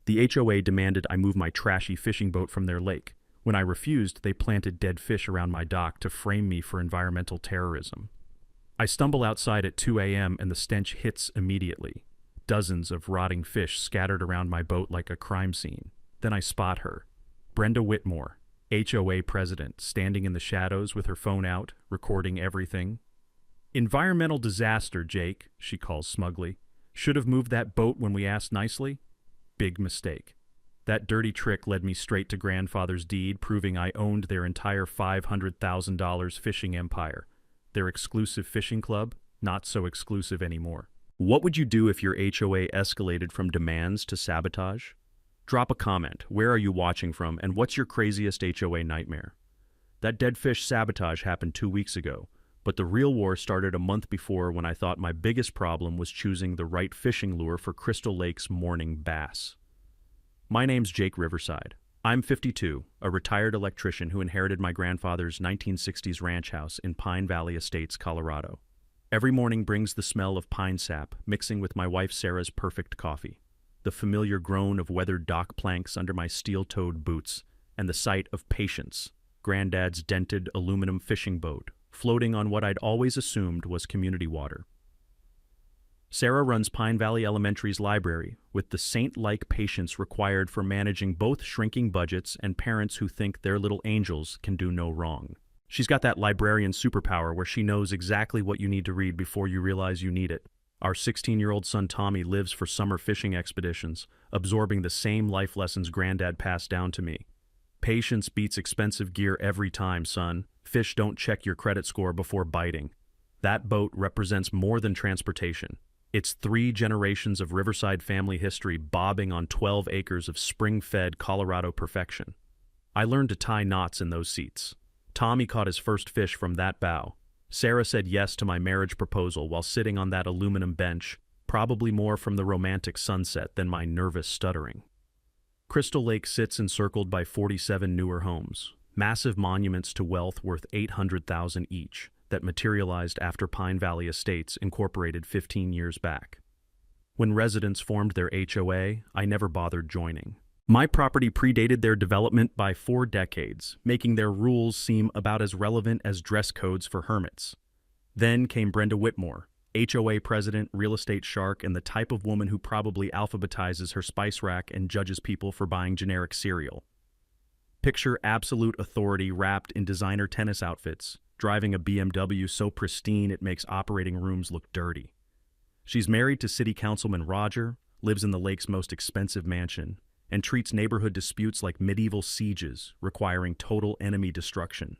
The HOA demanded I move my trashy fishing boat from their lake. When I refused, they planted dead fish around my dock to frame me for environmental terrorism. I stumble outside at 2 a.m. and the stench hits immediately. Dozens of rotting fish scattered around my boat like a crime scene. Then I spot her. Brenda Whitmore, HOA president, standing in the shadows with her phone out, recording everything. "Environmental disaster, Jake," she calls smugly. "Should have moved that boat when we asked nicely." Big mistake. That dirty trick led me straight to grandfather's deed, proving I owned their entire $500,000 fishing empire. Their exclusive fishing club, not so exclusive anymore. What would you do if your HOA escalated from demands to sabotage? Drop a comment. Where are you watching from, and what's your craziest HOA nightmare? That dead fish sabotage happened 2 weeks ago, but the real war started a month before when I thought my biggest problem was choosing the right fishing lure for Crystal Lake's morning bass. My name's Jake Riverside. I'm 52, a retired electrician who inherited my grandfather's 1960s ranch house in Pine Valley Estates, Colorado. Every morning brings the smell of pine sap, mixing with my wife Sarah's perfect coffee, the familiar groan of weathered dock planks under my steel-toed boots, and the sight of Patience, Granddad's dented aluminum fishing boat, floating on what I'd always assumed was community water. Sarah runs Pine Valley Elementary's library, with the saint-like patience required for managing both shrinking budgets and parents who think their little angels can do no wrong. She's got that librarian superpower where she knows exactly what you need to read before you realize you need it. Our 16-year-old son Tommy lives for summer fishing expeditions, absorbing the same life lessons Granddad passed down to me. Patience beats expensive gear every time, son. Fish don't check your credit score before biting. That boat represents more than transportation. It's 3 generations of Riverside family history bobbing on 12 acres of spring-fed Colorado perfection. I learned to tie knots in those seats. Tommy caught his first fish from that bow. Sarah said yes to my marriage proposal while sitting on that aluminum bench, probably more from the romantic sunset than my nervous stuttering. Crystal Lake sits encircled by 47 newer homes, massive monuments to wealth worth $800,000 each, that materialized after Pine Valley Estates incorporated 15 years back. When residents formed their HOA, I never bothered joining. My property predated their development by 4 decades, making their rules seem about as relevant as dress codes for hermits. Then came Brenda Whitmore, HOA president, real estate shark, and the type of woman who probably alphabetizes her spice rack and judges people for buying generic cereal. Picture absolute authority wrapped in designer tennis outfits, driving a BMW so pristine it makes operating rooms look dirty. She's married to City Councilman Roger, lives in the lake's most expensive mansion, and treats neighborhood disputes like medieval sieges, requiring total enemy destruction.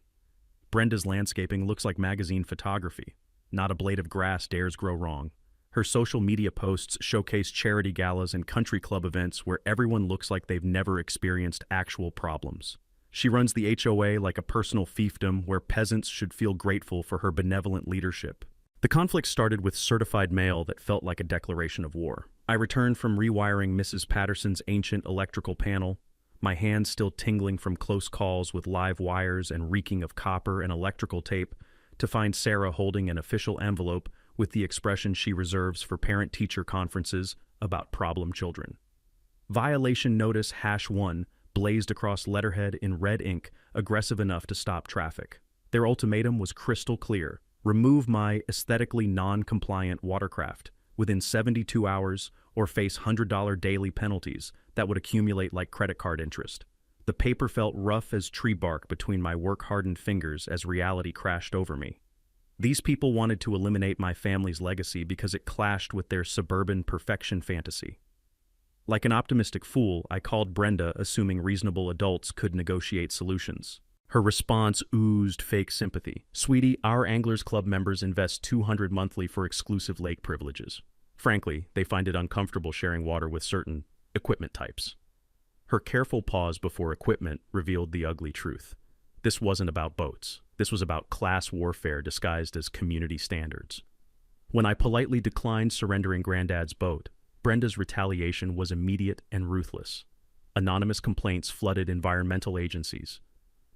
Brenda's landscaping looks like magazine photography. Not a blade of grass dares grow wrong. Her social media posts showcase charity galas and country club events where everyone looks like they've never experienced actual problems. She runs the HOA like a personal fiefdom where peasants should feel grateful for her benevolent leadership. The conflict started with certified mail that felt like a declaration of war. I returned from rewiring Mrs. Patterson's ancient electrical panel, my hands still tingling from close calls with live wires and reeking of copper and electrical tape, to find Sarah holding an official envelope with the expression she reserves for parent-teacher conferences about problem children. Violation Notice #1 blazed across letterhead in red ink, aggressive enough to stop traffic. Their ultimatum was crystal clear: remove my aesthetically non-compliant watercraft within 72 hours or face $100 daily penalties that would accumulate like credit card interest. The paper felt rough as tree bark between my work-hardened fingers as reality crashed over me. These people wanted to eliminate my family's legacy because it clashed with their suburban perfection fantasy. Like an optimistic fool, I called Brenda, assuming reasonable adults could negotiate solutions. Her response oozed fake sympathy. "Sweetie, our Anglers Club members invest $200 monthly for exclusive lake privileges. Frankly, they find it uncomfortable sharing water with certain equipment types." Her careful pause before equipment revealed the ugly truth. This wasn't about boats. This was about class warfare disguised as community standards. When I politely declined surrendering Granddad's boat, Brenda's retaliation was immediate and ruthless. Anonymous complaints flooded environmental agencies.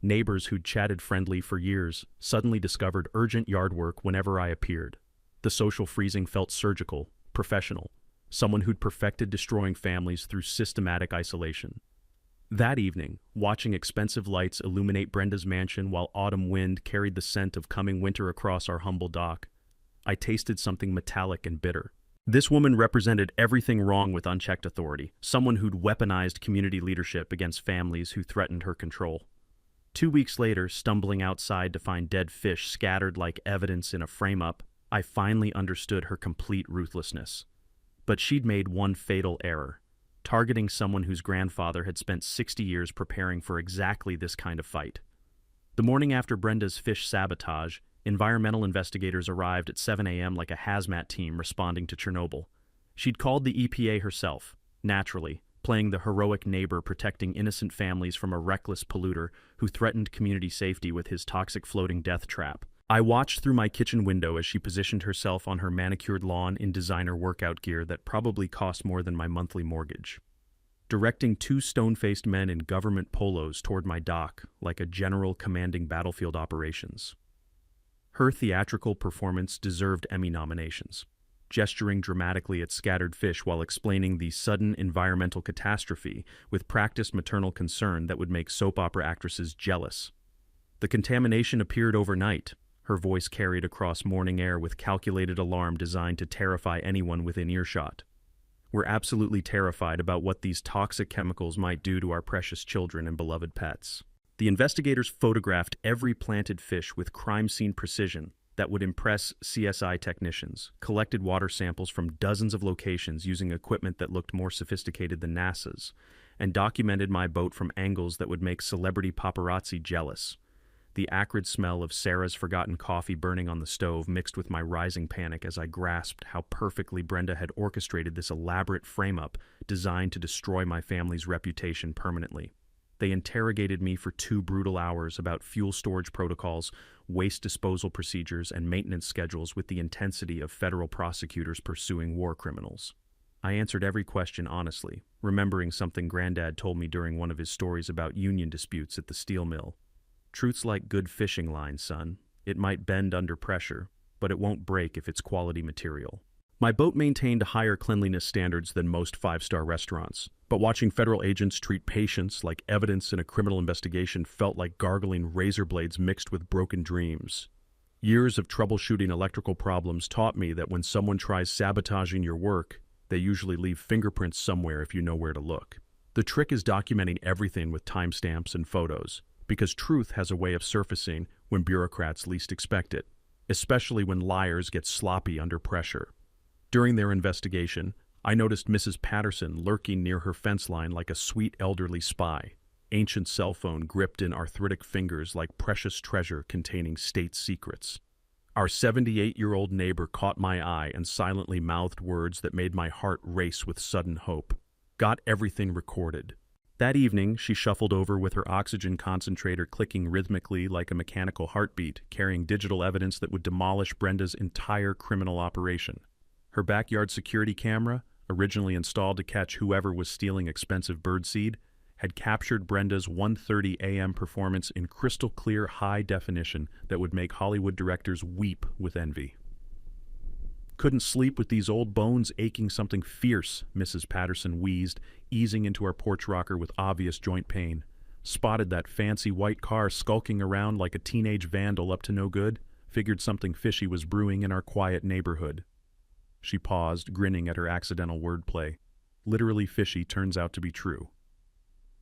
Neighbors who'd chatted friendly for years suddenly discovered urgent yard work whenever I appeared. The social freezing felt surgical, professional. someone who'd perfected destroying families through systematic isolation. That evening, watching expensive lights illuminate Brenda's mansion while autumn wind carried the scent of coming winter across our humble dock, I tasted something metallic and bitter. This woman represented everything wrong with unchecked authority, someone who'd weaponized community leadership against families who threatened her control. 2 weeks later, stumbling outside to find dead fish scattered like evidence in a frame-up, I finally understood her complete ruthlessness. But she'd made one fatal error, targeting someone whose grandfather had spent 60 years preparing for exactly this kind of fight. The morning after Brenda's fish sabotage, environmental investigators arrived at 7 a.m. like a hazmat team responding to Chernobyl. She'd called the EPA herself, naturally, playing the heroic neighbor protecting innocent families from a reckless polluter who threatened community safety with his toxic floating death trap. I watched through my kitchen window as she positioned herself on her manicured lawn in designer workout gear that probably cost more than my monthly mortgage, directing 2 stone-faced men in government polos toward my dock like a general commanding battlefield operations. Her theatrical performance deserved Emmy nominations, gesturing dramatically at scattered fish while explaining the sudden environmental catastrophe with practiced maternal concern that would make soap opera actresses jealous. The contamination appeared overnight, her voice carried across morning air with calculated alarm designed to terrify anyone within earshot. We're absolutely terrified about what these toxic chemicals might do to our precious children and beloved pets. The investigators photographed every planted fish with crime scene precision that would impress CSI technicians, collected water samples from dozens of locations using equipment that looked more sophisticated than NASA's, and documented my boat from angles that would make celebrity paparazzi jealous. The acrid smell of Sarah's forgotten coffee burning on the stove mixed with my rising panic as I grasped how perfectly Brenda had orchestrated this elaborate frame-up designed to destroy my family's reputation permanently. They interrogated me for 2 brutal hours about fuel storage protocols, waste disposal procedures, and maintenance schedules with the intensity of federal prosecutors pursuing war criminals. I answered every question honestly, remembering something Granddad told me during one of his stories about union disputes at the steel mill. Truth's like good fishing line, son. It might bend under pressure, but it won't break if it's quality material. My boat maintained higher cleanliness standards than most 5-star restaurants, but watching federal agents treat patients like evidence in a criminal investigation felt like gargling razor blades mixed with broken dreams. Years of troubleshooting electrical problems taught me that when someone tries sabotaging your work, they usually leave fingerprints somewhere if you know where to look. The trick is documenting everything with timestamps and photos, because truth has a way of surfacing when bureaucrats least expect it, especially when liars get sloppy under pressure. During their investigation, I noticed Mrs. Patterson lurking near her fence line like a sweet elderly spy, ancient cell phone gripped in arthritic fingers like precious treasure containing state secrets. Our 78-year-old neighbor caught my eye and silently mouthed words that made my heart race with sudden hope. Got everything recorded. That evening, she shuffled over with her oxygen concentrator clicking rhythmically like a mechanical heartbeat, carrying digital evidence that would demolish Brenda's entire criminal operation. Her backyard security camera, originally installed to catch whoever was stealing expensive birdseed, had captured Brenda's 1:30 a.m. performance in crystal-clear high definition that would make Hollywood directors weep with envy. Couldn't sleep with these old bones aching something fierce, Mrs. Patterson wheezed, easing into our porch rocker with obvious joint pain. Spotted that fancy white car skulking around like a teenage vandal up to no good, figured something fishy was brewing in our quiet neighborhood. She paused, grinning at her accidental wordplay. Literally fishy turns out to be true.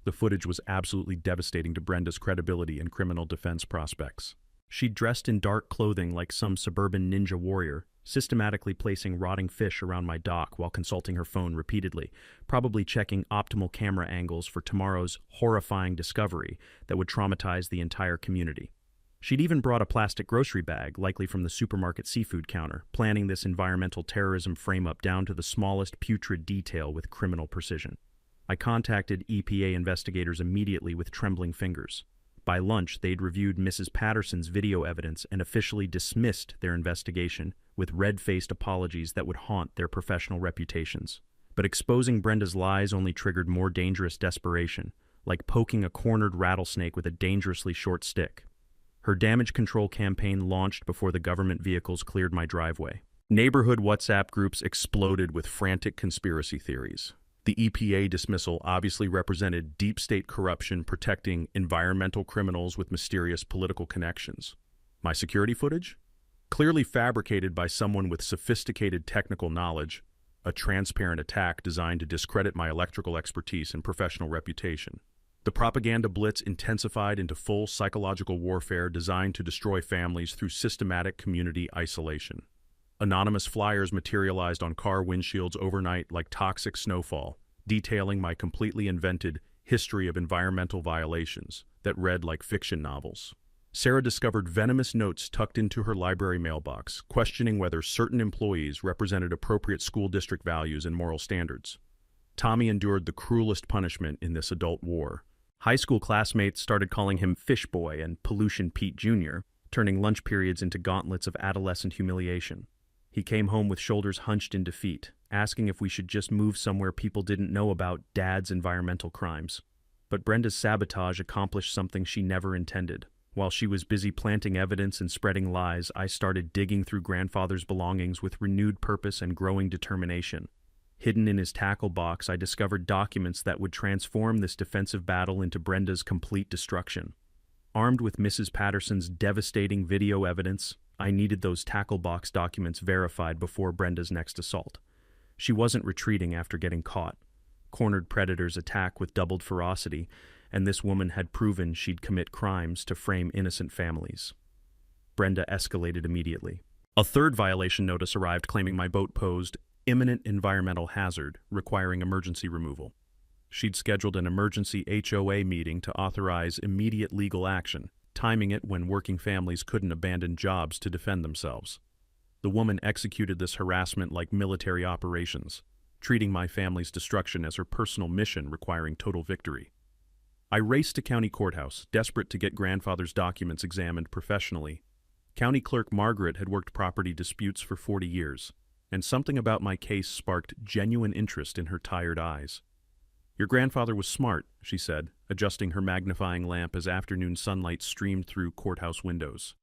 The footage was absolutely devastating to Brenda's credibility and criminal defense prospects. She'd dressed in dark clothing like some suburban ninja warrior, systematically placing rotting fish around my dock while consulting her phone repeatedly, probably checking optimal camera angles for tomorrow's horrifying discovery that would traumatize the entire community. She'd even brought a plastic grocery bag, likely from the supermarket seafood counter, planning this environmental terrorism frame-up down to the smallest putrid detail with criminal precision. I contacted EPA investigators immediately with trembling fingers. By lunch, they'd reviewed Mrs. Patterson's video evidence and officially dismissed their investigation with red-faced apologies that would haunt their professional reputations. But exposing Brenda's lies only triggered more dangerous desperation, like poking a cornered rattlesnake with a dangerously short stick. Her damage control campaign launched before the government vehicles cleared my driveway. Neighborhood WhatsApp groups exploded with frantic conspiracy theories. The EPA dismissal obviously represented deep state corruption protecting environmental criminals with mysterious political connections. My security footage? Clearly fabricated by someone with sophisticated technical knowledge, a transparent attack designed to discredit my electrical expertise and professional reputation. The propaganda blitz intensified into full psychological warfare designed to destroy families through systematic community isolation. Anonymous flyers materialized on car windshields overnight like toxic snowfall, detailing my completely invented history of environmental violations that read like fiction novels. Sarah discovered venomous notes tucked into her library mailbox, questioning whether certain employees represented appropriate school district values and moral standards. Tommy endured the cruelest punishment in this adult war. High school classmates started calling him Fish Boy and Pollution Pete Jr., turning lunch periods into gauntlets of adolescent humiliation. He came home with shoulders hunched in defeat, asking if we should just move somewhere people didn't know about Dad's environmental crimes. But Brenda's sabotage accomplished something she never intended. While she was busy planting evidence and spreading lies, I started digging through Grandfather's belongings with renewed purpose and growing determination. Hidden in his tackle box, I discovered documents that would transform this defensive battle into Brenda's complete destruction. Armed with Mrs. Patterson's devastating video evidence, I needed those tackle box documents verified before Brenda's next assault. She wasn't retreating after getting caught. Cornered predators attack with doubled ferocity, and this woman had proven she'd commit crimes to frame innocent families. Brenda escalated immediately. A third violation notice arrived claiming my boat posed imminent environmental hazard requiring emergency removal. She'd scheduled an emergency HOA meeting to authorize immediate legal action, timing it when working families couldn't abandon jobs to defend themselves. The woman executed this harassment like military operations, treating my family's destruction as her personal mission requiring total victory. I raced to county courthouse, desperate to get Grandfather's documents examined professionally. County Clerk Margaret had worked property disputes for 40 years, and something about my case sparked genuine interest in her tired eyes. "Your grandfather was smart," she said, adjusting her magnifying lamp as afternoon sunlight streamed through courthouse windows.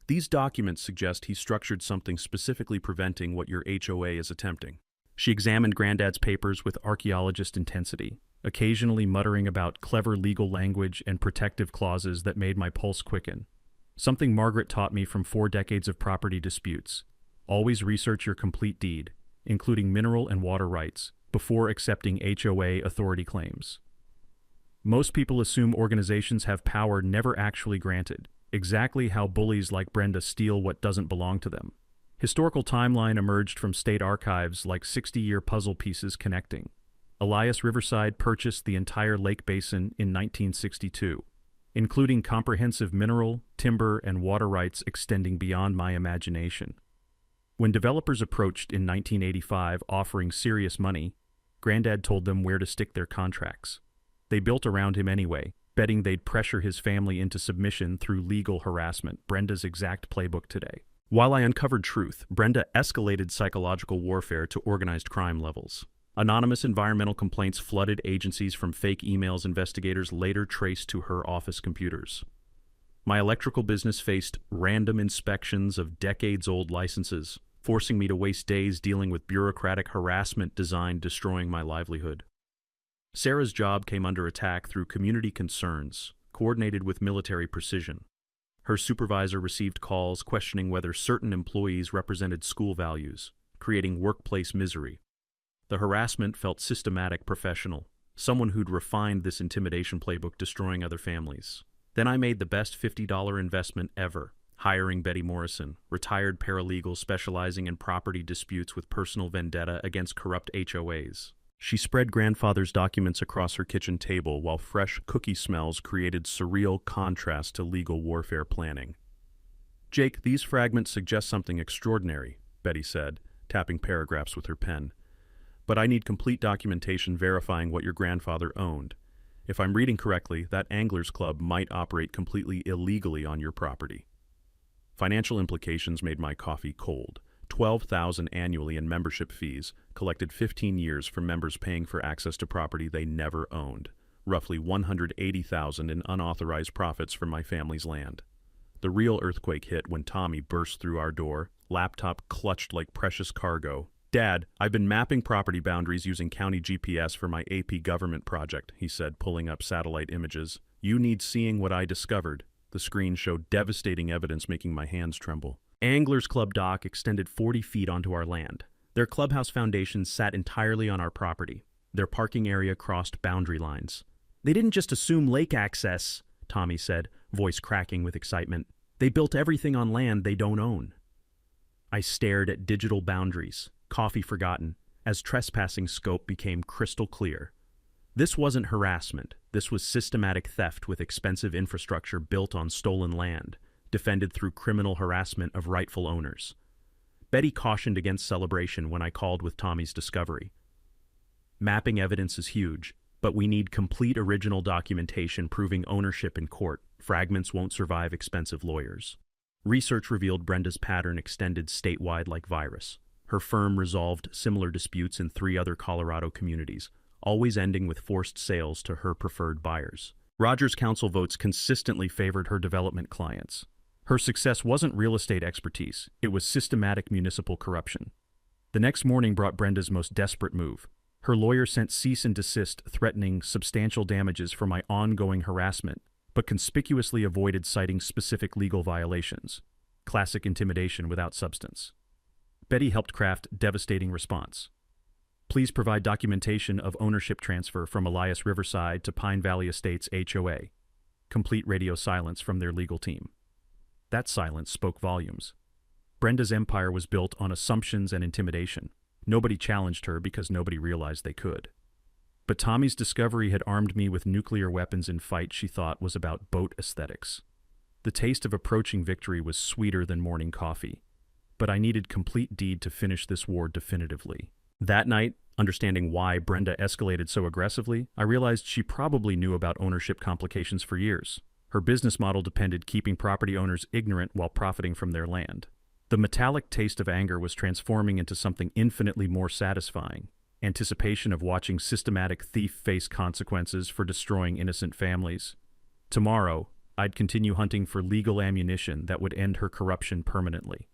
"These documents suggest he structured something specifically preventing what your HOA is attempting." She examined Granddad's papers with archaeologist intensity, occasionally muttering about clever legal language and protective clauses that made my pulse quicken. Something Margaret taught me from 4 decades of property disputes. Always research your complete deed, including mineral and water rights, before accepting HOA authority claims. Most people assume organizations have power never actually granted, exactly how bullies like Brenda steal what doesn't belong to them. Historical timeline emerged from state archives like 60-year puzzle pieces connecting. Elias Riverside purchased the entire lake basin in 1962, including comprehensive mineral, timber, and water rights extending beyond my imagination. When developers approached in 1985 offering serious money, Granddad told them where to stick their contracts. They built around him anyway, betting they'd pressure his family into submission through legal harassment, Brenda's exact playbook today. While I uncovered truth, Brenda escalated psychological warfare to organized crime levels. Anonymous environmental complaints flooded agencies from fake emails investigators later traced to her office computers. My electrical business faced random inspections of decades-old licenses, forcing me to waste days dealing with bureaucratic harassment designed destroying my livelihood. Sarah's job came under attack through community concerns, coordinated with military precision. Her supervisor received calls questioning whether certain employees represented school values, creating workplace misery. The harassment felt systematic, professional, someone who'd refined this intimidation playbook destroying other families. Then I made the best $50 investment ever, hiring Betty Morrison, retired paralegal specializing in property disputes with personal vendetta against corrupt HOAs. She spread Grandfather's documents across her kitchen table while fresh cookie smells created surreal contrast to legal warfare planning. "Jake, these fragments suggest something extraordinary," Betty said, tapping paragraphs with her pen. "But I need complete documentation verifying what your grandfather owned. If I'm reading correctly, that anglers club might operate completely illegally on your property." Financial implications made my coffee cold. $12,000 annually in membership fees, collected 15 years from members paying for access to property they never owned. Roughly $180,000 in unauthorized profits from my family's land. The real earthquake hit when Tommy burst through our door, laptop clutched like precious cargo. "Dad, I've been mapping property boundaries using county GPS for my AP government project," he said, pulling up satellite images. "You need seeing what I discovered." The screen showed devastating evidence, making my hands tremble. Anglers Club dock extended 40 feet onto our land. Their clubhouse foundations sat entirely on our property. Their parking area crossed boundary lines. "They didn't just assume lake access," Tommy said, voice cracking with excitement. "They built everything on land they don't own." I stared at digital boundaries, coffee forgotten, as trespassing scope became crystal clear. This wasn't harassment. This was systematic theft with expensive infrastructure built on stolen land, defended through criminal harassment of rightful owners. Betty cautioned against celebration when I called with Tommy's discovery. "Mapping evidence is huge, but we need complete original documentation proving ownership in court. Fragments won't survive expensive lawyers." Research revealed Brenda's pattern extended statewide like virus. Her firm resolved similar disputes in 3 other Colorado communities, always ending with forced sales to her preferred buyers. Rogers Council votes consistently favored her development clients. Her success wasn't real estate expertise, it was systematic municipal corruption. The next morning brought Brenda's most desperate move. Her lawyer sent cease and desist threatening substantial damages for my ongoing harassment, but conspicuously avoided citing specific legal violations. Classic intimidation without substance. Betty helped craft devastating response. "Please provide documentation of ownership transfer from Elias Riverside to Pine Valley Estates HOA." Complete radio silence from their legal team. That silence spoke volumes. Brenda's empire was built on assumptions and intimidation. Nobody challenged her because nobody realized they could. But Tommy's discovery had armed me with nuclear weapons in fight she thought was about boat aesthetics. The taste of approaching victory was sweeter than morning coffee. But I needed complete deed to finish this war definitively. That night, understanding why Brenda escalated so aggressively, I realized she probably knew about ownership complications for years. Her business model depended keeping property owners ignorant while profiting from their land. The metallic taste of anger was transforming into something infinitely more satisfying. Anticipation of watching systematic thief face consequences for destroying innocent families. Tomorrow, I'd continue hunting for legal ammunition that would end her corruption permanently.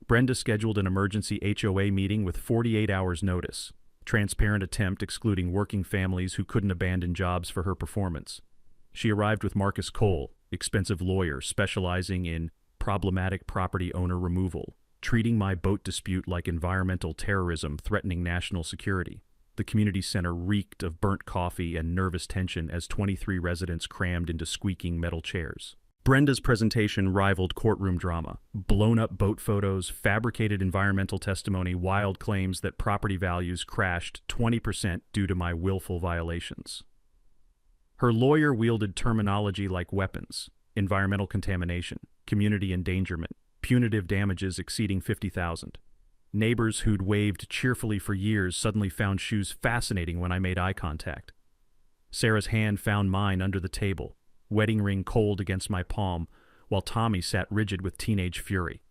Brenda scheduled an emergency HOA meeting with 48 hours notice. Transparent attempt excluding working families who couldn't abandon jobs for her performance. She arrived with Marcus Cole, expensive lawyer specializing in problematic property owner removal, treating my boat dispute like environmental terrorism threatening national security. The community center reeked of burnt coffee and nervous tension as 23 residents crammed into squeaking metal chairs. Brenda's presentation rivaled courtroom drama. Blown-up boat photos, fabricated environmental testimony, wild claims that property values crashed 20% due to my willful violations. Her lawyer wielded terminology like weapons: environmental contamination, community endangerment, punitive damages exceeding $50,000. Neighbors who'd waved cheerfully for years suddenly found shoes fascinating when I made eye contact. Sarah's hand found mine under the table, wedding ring cold against my palm, while Tommy sat rigid with teenage fury.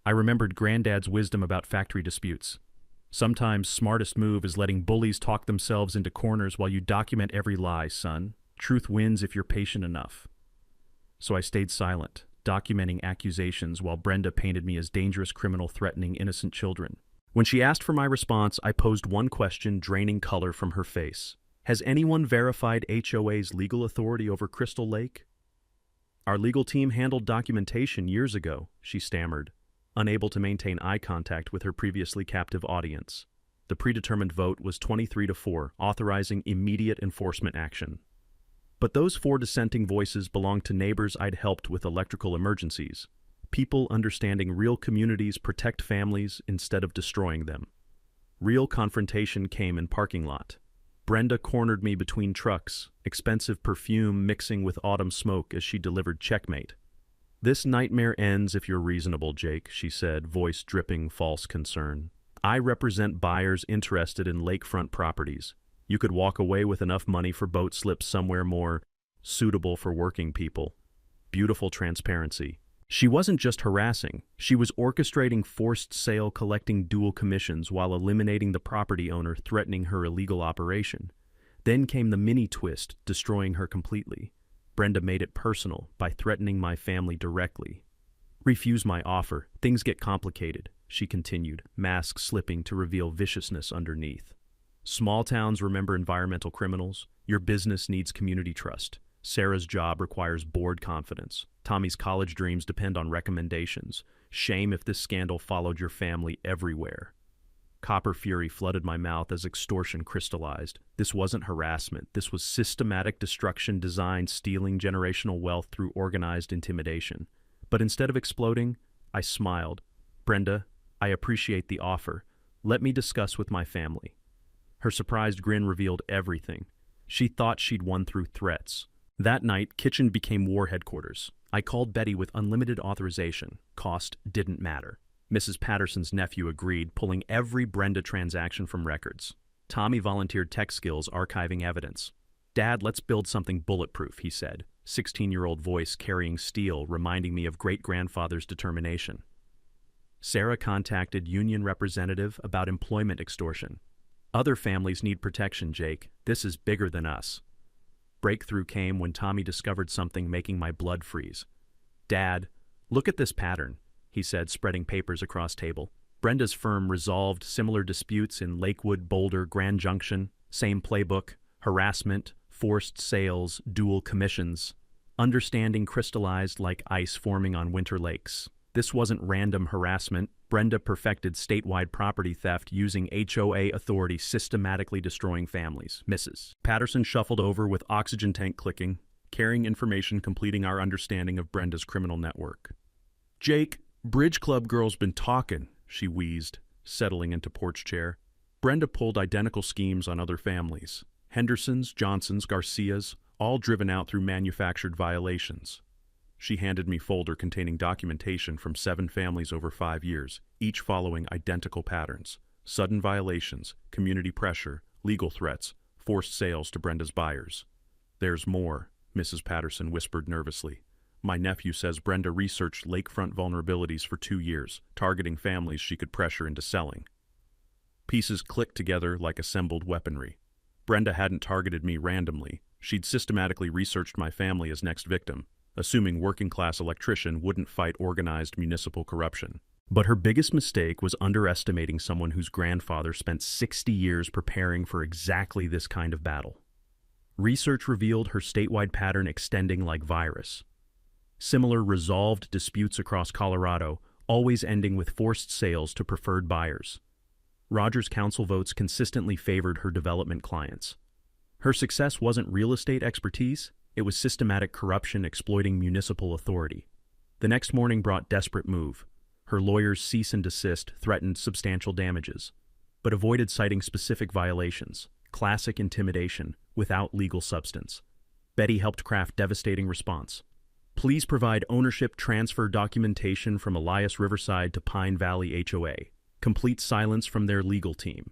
I remembered Granddad's wisdom about factory disputes. Sometimes smartest move is letting bullies talk themselves into corners while you document every lie, son. Truth wins if you're patient enough. So I stayed silent, documenting accusations while Brenda painted me as dangerous criminal threatening innocent children. When she asked for my response, I posed one question, draining color from her face. "Has anyone verified HOA's legal authority over Crystal Lake?" "Our legal team handled documentation years ago," she stammered, unable to maintain eye contact with her previously captive audience. The predetermined vote was 23-4, authorizing immediate enforcement action. But those 4 dissenting voices belonged to neighbors I'd helped with electrical emergencies, people understanding real communities protect families instead of destroying them. Real confrontation came in parking lot. Brenda cornered me between trucks, expensive perfume mixing with autumn smoke as she delivered checkmate. "This nightmare ends if you're reasonable, Jake," she said, voice dripping false concern. "I represent buyers interested in lakefront properties. You could walk away with enough money for boat slips somewhere more suitable for working people." Beautiful transparency. She wasn't just harassing, she was orchestrating forced sale, collecting dual commissions while eliminating the property owner threatening her illegal operation. Then came the mini twist, destroying her completely. Brenda made it personal by threatening my family directly. Refuse my offer. Things get complicated, she continued, mask slipping to reveal viciousness underneath. Small towns remember environmental criminals. Your business needs community trust. Sarah's job requires board confidence. Tommy's college dreams depend on recommendations. Shame if this scandal followed your family everywhere. Copper fury flooded my mouth as extortion crystallized. This wasn't harassment. This was systematic destruction designed stealing generational wealth through organized intimidation. But instead of exploding, I smiled. Brenda, I appreciate the offer. Let me discuss with my family. Her surprised grin revealed everything. She thought she'd won through threats. That night, kitchen became war headquarters. I called Betty with unlimited authorization. Cost didn't matter. Mrs. Patterson's nephew agreed, pulling every Brenda transaction from records. Tommy volunteered tech skills, archiving evidence. Dad, let's build something bulletproof, he said, 16-year-old voice carrying steel, reminding me of great-grandfather's determination. Sarah contacted union representative about employment extortion. Other families need protection, Jake. This is bigger than us. Breakthrough came when Tommy discovered something making my blood freeze. Dad, look at this pattern, he said, spreading papers across table. Brenda's firm resolved similar disputes in Lakewood, Boulder, Grand Junction. Same playbook: harassment, forced sales, dual commissions. Understanding crystallized like ice forming on winter lakes. This wasn't random harassment. Brenda perfected statewide property theft using HOA authority, systematically destroying families. Mrs. Patterson shuffled over with oxygen tank clicking, carrying information completing our understanding of Brenda's criminal network. Jake, Bridge Club girl's been talking, she wheezed, settling into porch chair. Brenda pulled identical schemes on other families. Hendersons, Johnsons, Garcias, all driven out through manufactured violations. She handed me a folder containing documentation from 7 families over 5 years, each following identical patterns: sudden violations, community pressure, legal threats, forced sales to Brenda's buyers. There's more, Mrs. Patterson whispered nervously. My nephew says Brenda researched lakefront vulnerabilities for 2 years, targeting families she could pressure into selling. Pieces clicked together like assembled weaponry. Brenda hadn't targeted me randomly. She'd systematically researched my family as next victim, assuming working-class electrician wouldn't fight organized municipal corruption. But her biggest mistake was underestimating someone whose grandfather spent 60 years preparing for exactly this kind of battle. Research revealed her statewide pattern extending like virus. Similar resolved disputes across Colorado, always ending with forced sales to preferred buyers. Rogers' council votes consistently favored her development clients. Her success wasn't real estate expertise, it was systematic corruption exploiting municipal authority. The next morning brought desperate move. Her lawyers' cease and desist threatened substantial damages, but avoided citing specific violations, classic intimidation, without legal substance. Betty helped craft devastating response. Please provide ownership transfer documentation from Elias Riverside to Pine Valley HOA. Complete silence from their legal team.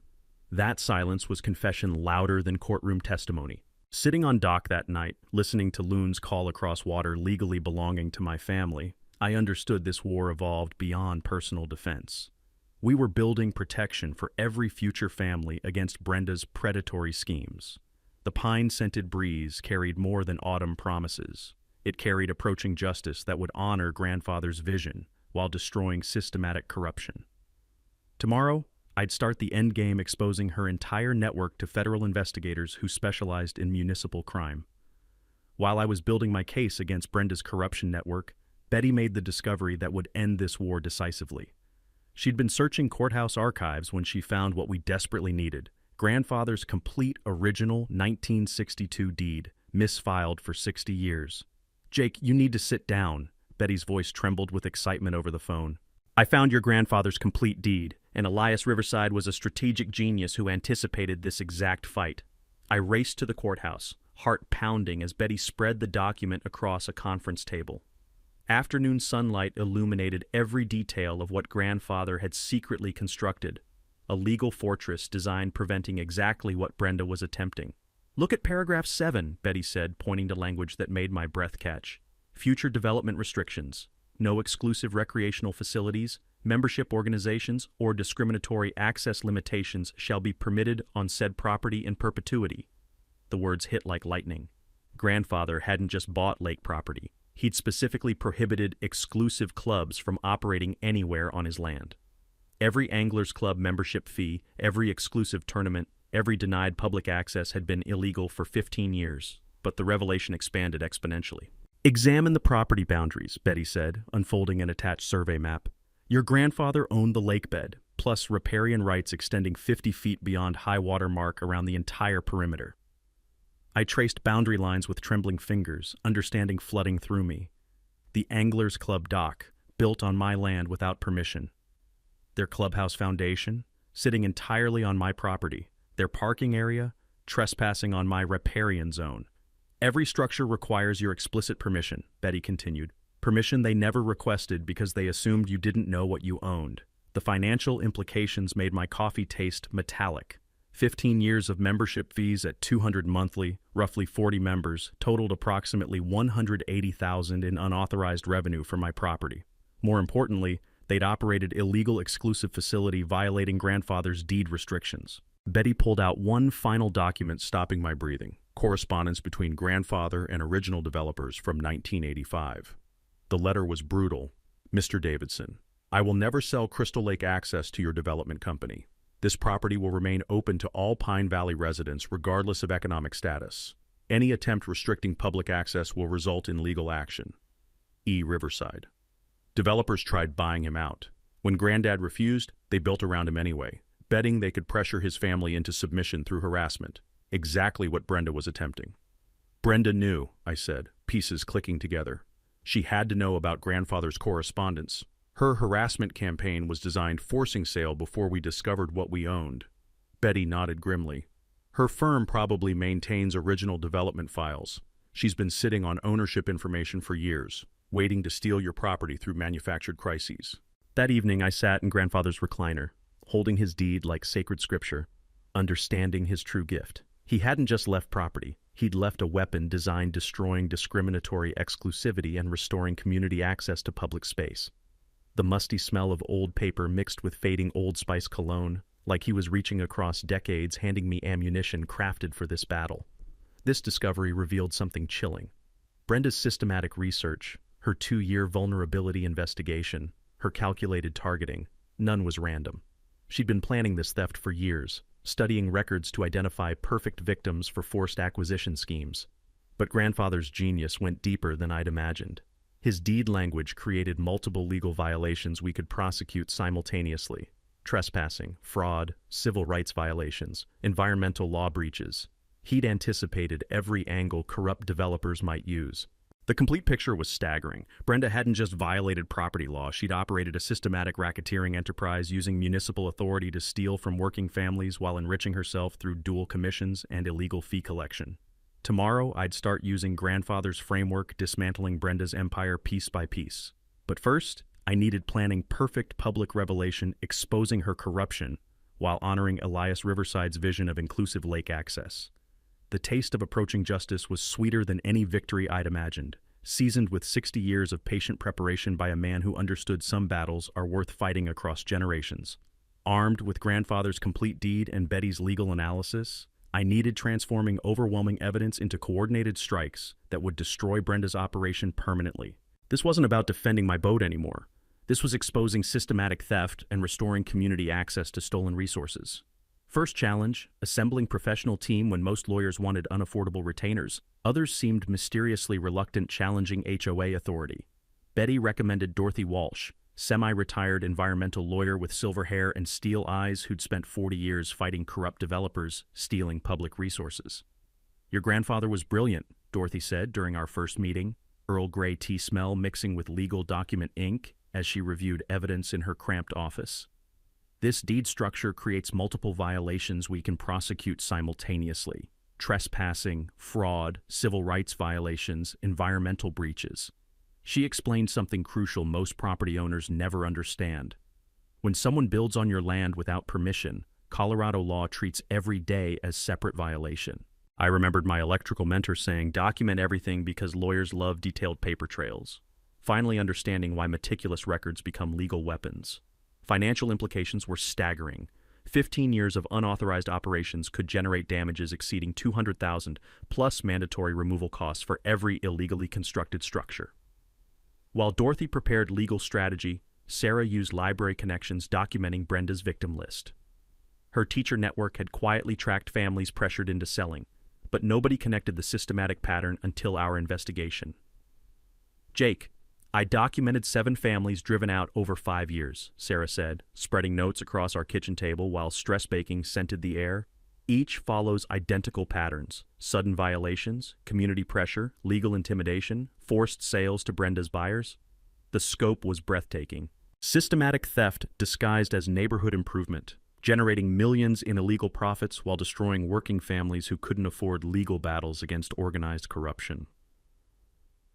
That silence was confession louder than courtroom testimony. Sitting on dock that night, listening to loons call across water legally belonging to my family, I understood this war evolved beyond personal defense. We were building protection for every future family against Brenda's predatory schemes. The pine-scented breeze carried more than autumn promises. It carried approaching justice that would honor grandfather's vision while destroying systematic corruption. Tomorrow, I'd start the endgame exposing her entire network to federal investigators who specialized in municipal crime. While I was building my case against Brenda's corruption network, Betty made the discovery that would end this war decisively. She'd been searching courthouse archives when she found what we desperately needed: grandfather's complete original 1962 deed, misfiled for 60 years. Jake, you need to sit down. Betty's voice trembled with excitement over the phone. I found your grandfather's complete deed, and Elias Riverside was a strategic genius who anticipated this exact fight. I raced to the courthouse, heart pounding as Betty spread the document across a conference table. Afternoon sunlight illuminated every detail of what grandfather had secretly constructed, a legal fortress designed preventing exactly what Brenda was attempting. Look at paragraph 7, Betty said, pointing to language that made my breath catch. Future development restrictions. No exclusive recreational facilities, membership organizations, or discriminatory access limitations shall be permitted on said property in perpetuity. The words hit like lightning. Grandfather hadn't just bought lake property. He'd specifically prohibited exclusive clubs from operating anywhere on his land. Every Anglers Club membership fee, every exclusive tournament, every denied public access had been illegal for 15 years, but the revelation expanded exponentially. "Examine the property boundaries," Betty said, unfolding an attached survey map. "Your grandfather owned the lake bed, plus riparian rights extending 50 feet beyond high water mark around the entire perimeter." I traced boundary lines with trembling fingers, understanding flooding through me. The Anglers Club dock, built on my land without permission. Their clubhouse foundation, sitting entirely on my property. Their parking area, trespassing on my riparian zone. "Every structure requires your explicit permission," Betty continued. "Permission they never requested because they assumed you didn't know what you owned. The financial implications made my coffee taste metallic. 15 years of membership fees at $200 monthly, roughly 40 members, totaled approximately $180,000 in unauthorized revenue for my property. More importantly, they'd operated illegal exclusive facility violating grandfather's deed restrictions." Betty pulled out one final document, stopping my breathing. Correspondence between grandfather and original developers from 1985. The letter was brutal. "Mr. Davidson, I will never sell Crystal Lake access to your development company. This property will remain open to all Pine Valley residents regardless of economic status. Any attempt restricting public access will result in legal action. E. Riverside." Developers tried buying him out. When Granddad refused, they built around him anyway, betting they could pressure his family into submission through harassment. Exactly what Brenda was attempting. "Brenda knew," I said, pieces clicking together. "She had to know about grandfather's correspondence. Her harassment campaign was designed forcing sale before we discovered what we owned." Betty nodded grimly. "Her firm probably maintains original development files. She's been sitting on ownership information for years, waiting to steal your property through manufactured crises." That evening I sat in grandfather's recliner, holding his deed like sacred scripture, understanding his true gift. He hadn't just left property. He'd left a weapon designed destroying discriminatory exclusivity and restoring community access to public space. The musty smell of old paper mixed with fading Old Spice cologne, like he was reaching across decades handing me ammunition crafted for this battle. This discovery revealed something chilling. Brenda's systematic research, her 2-year vulnerability investigation, her calculated targeting, none was random. She'd been planning this theft for years, studying records to identify perfect victims for forced acquisition schemes. But grandfather's genius went deeper than I'd imagined. His deed language created multiple legal violations we could prosecute simultaneously: trespassing, fraud, civil rights violations, environmental law breaches. He'd anticipated every angle corrupt developers might use. The complete picture was staggering. Brenda hadn't just violated property law, she'd operated a systematic racketeering enterprise using municipal authority to steal from working families while enriching herself through dual commissions and illegal fee collection. Tomorrow, I'd start using grandfather's framework, dismantling Brenda's empire piece by piece. But first, I needed planning perfect public revelation exposing her corruption while honoring Elias Riverside's vision of inclusive lake access. The taste of approaching justice was sweeter than any victory I'd imagined, seasoned with 60 years of patient preparation by a man who understood some battles are worth fighting across generations. Armed with grandfather's complete deed and Betty's legal analysis, I needed transforming overwhelming evidence into coordinated strikes that would destroy Brenda's operation permanently. This wasn't about defending my boat anymore. This was exposing systematic theft and restoring community access to stolen resources. First challenge, assembling professional team when most lawyers wanted unaffordable retainers. Others seemed mysteriously reluctant, challenging HOA authority. Betty recommended Dorothy Walsh, semi-retired environmental lawyer with silver hair and steel eyes who'd spent 40 years fighting corrupt developers, stealing public resources. "Your grandfather was brilliant," Dorothy said during our first meeting, Earl Grey tea smell mixing with legal document ink as she reviewed evidence in her cramped office. "This deed structure creates multiple violations we can prosecute simultaneously: trespassing, fraud, civil rights violations, environmental breaches." She explained something crucial most property owners never understand. When someone builds on your land without permission, Colorado law treats every day as separate violation. I remembered my electrical mentor saying, "Document everything because lawyers love detailed paper trails." Finally understanding why meticulous records become legal weapons. Financial implications were staggering. 15 years of unauthorized operations could generate damages exceeding $200,000, plus mandatory removal costs for every illegally constructed structure. While Dorothy prepared legal strategy, Sarah used library connections documenting Brenda's victim list. Her teacher network had quietly tracked families pressured into selling, but nobody connected the systematic pattern until our investigation. "Jake, I documented 7 families driven out over 5 years," Sarah said, spreading notes across our kitchen table while stress baking scented the air. "Each follows identical patterns: sudden violations, community pressure, legal intimidation, forced sales to Brenda's buyers." The scope was breathtaking. Systematic theft disguised as neighborhood improvement, generating millions in illegal profits while destroying working families who couldn't afford legal battles against organized corruption.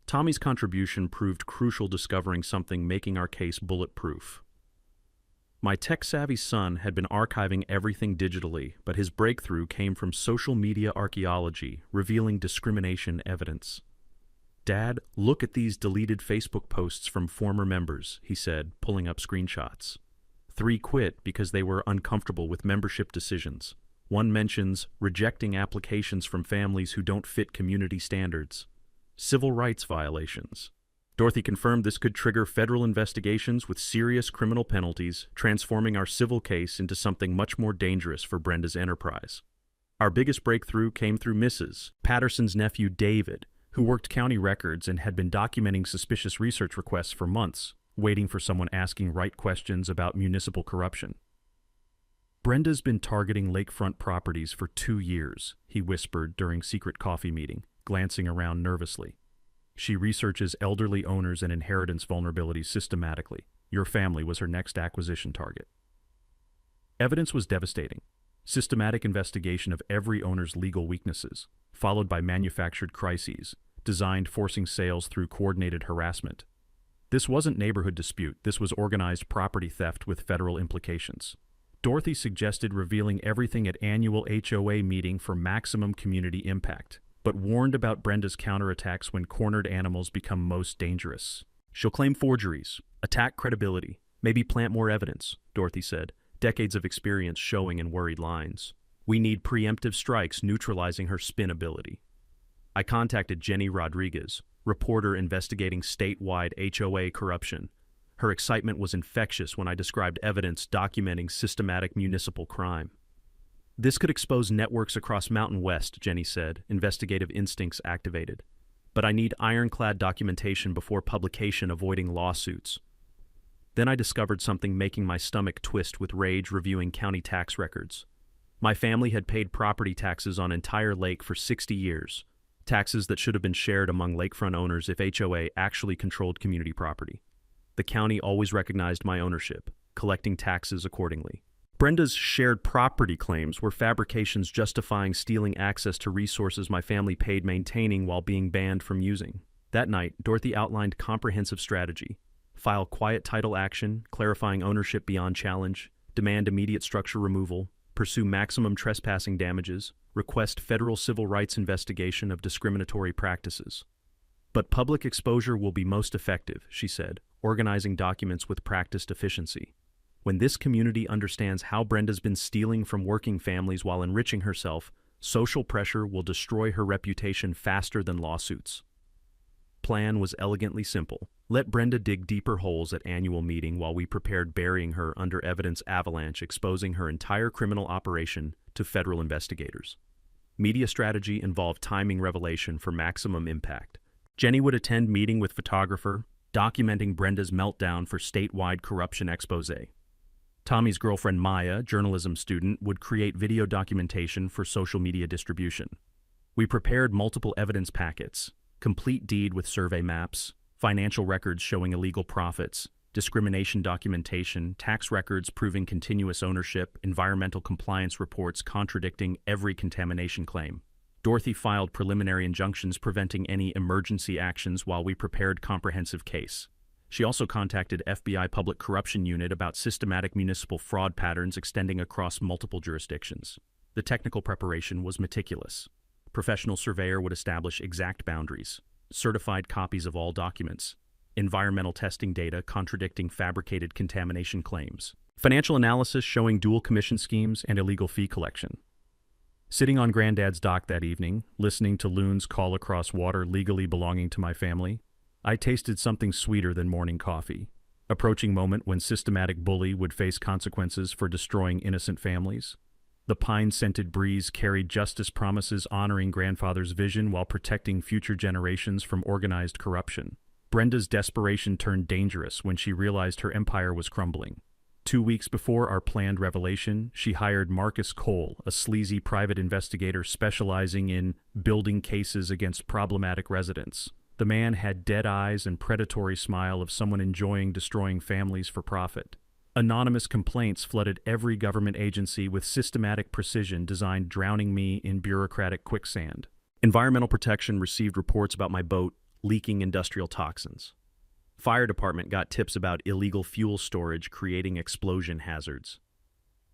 Tommy's contribution proved crucial, discovering something making our case bulletproof. My tech-savvy son had been archiving everything digitally, but his breakthrough came from social media archaeology, revealing discrimination evidence. "Dad, look at these deleted Facebook posts from former members," he said, pulling up screenshots. 3 quit because they were uncomfortable with membership decisions. 1 mentions rejecting applications from families who don't fit community standards. Civil rights violations. Dorothy confirmed this could trigger federal investigations with serious criminal penalties, transforming our civil case into something much more dangerous for Brenda's enterprise. Our biggest breakthrough came through Mrs. Patterson's nephew David, who worked county records and had been documenting suspicious research requests for months, waiting for someone asking right questions about municipal corruption. "Brenda's been targeting lakefront properties for 2 years, he whispered during secret coffee meeting, glancing around nervously. "She researches elderly owners and inheritance vulnerabilities systematically. Your family was her next acquisition target." Evidence was devastating. Systematic investigation of every owner's legal weaknesses, followed by manufactured crises, designed forcing sales through coordinated harassment. This wasn't neighborhood dispute, this was organized property theft with federal implications. Dorothy suggested revealing everything at annual HOA meeting for maximum community impact, but warned about Brenda's counterattacks when cornered animals become most dangerous. "She'll claim forgeries, attack credibility, maybe plant more evidence," Dorothy said, decades of experience showing in worried lines. "We need preemptive strikes neutralizing her spin ability." I contacted Jenny Rodriguez, reporter investigating statewide HOA corruption. Her excitement was infectious when I described evidence documenting systematic municipal crime. "This could expose networks across Mountain West," Jenny said, investigative instincts activated. "But I need ironclad documentation before publication, avoiding lawsuits." Then I discovered something making my stomach twist with rage reviewing county tax records. My family had paid property taxes on entire lake for 60 years, taxes that should have been shared among lakefront owners if HOA actually controlled community property. The county always recognized my ownership, collecting taxes accordingly. Brenda's shared property claims were fabrications justifying stealing access to resources my family paid maintaining while being banned from using. That night, Dorothy outlined comprehensive strategy: file quiet title action, clarifying ownership beyond challenge, demand immediate structure removal, pursue maximum trespassing damages, request federal civil rights investigation of discriminatory practices. "But public exposure will be most effective," she said, organizing documents with practiced efficiency. "When this community understands how Brenda's been stealing from working families while enriching herself, social pressure will destroy her reputation faster than lawsuits." Plan was elegantly simple. Let Brenda dig deeper holes at annual meeting while we prepared burying her under evidence avalanche, exposing her entire criminal operation to federal investigators. Media strategy involved timing revelation for maximum impact. Jenny would attend meeting with photographer, documenting Brenda's meltdown for statewide corruption expose. Tommy's girlfriend Maya, journalism student, would create video documentation for social media distribution. We prepared multiple evidence packets: complete deed with survey maps, financial records showing illegal profits, discrimination documentation, tax records proving continuous ownership, environmental compliance reports contradicting every contamination claim. Dorothy filed preliminary injunctions preventing any emergency actions while we prepared comprehensive case. She also contacted FBI Public Corruption Unit about systematic municipal fraud patterns extending across multiple jurisdictions. The technical preparation was meticulous. Professional surveyor would establish exact boundaries, certified copies of all documents, environmental testing data contradicting fabricated contamination claims, financial analysis showing dual commission schemes and illegal fee collection. Sitting on Granddad's dock that evening, listening to loons call across water legally belonging to my family, I tasted something sweeter than morning coffee. Approaching moment when systematic bully would face consequences for destroying innocent families. The pine-scented breeze carried justice promises honoring grandfather's vision while protecting future generations from organized corruption. Brenda's desperation turned dangerous when she realized her empire was crumbling. 2 weeks before our planned revelation, she hired Marcus Cole, a sleazy private investigator specializing in building cases against problematic residents. The man had dead eyes and predatory smile of someone enjoying destroying families for profit. Anonymous complaints flooded every government agency with systematic precision designed drowning me in bureaucratic quicksand. Environmental Protection received reports about my boat leaking industrial toxins. Fire Department got tips about illegal fuel storage creating explosion hazards.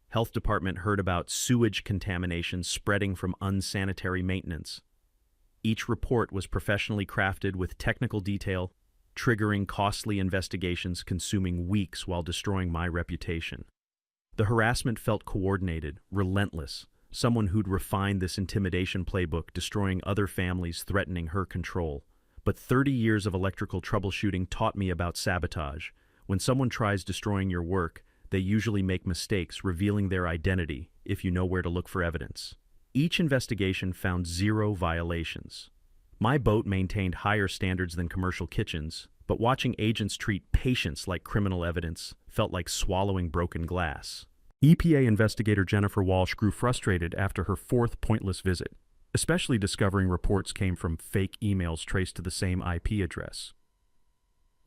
Health Department heard about sewage contamination spreading from unsanitary maintenance. Each report was professionally crafted with technical detail, triggering costly investigations consuming weeks while destroying my reputation. The harassment felt coordinated, relentless, someone who'd refined this intimidation playbook, destroying other families, threatening her control. But 30 years of electrical troubleshooting taught me about sabotage. When someone tries destroying your work, they usually make mistakes, revealing their identity if you know where to look for evidence. Each investigation found 0 violations. My boat maintained higher standards than commercial kitchens, but watching agents treat patients like criminal evidence felt like swallowing broken glass. EPA investigator Jennifer Walsh grew frustrated after her 4th pointless visit, especially discovering reports came from fake emails traced to the same IP address.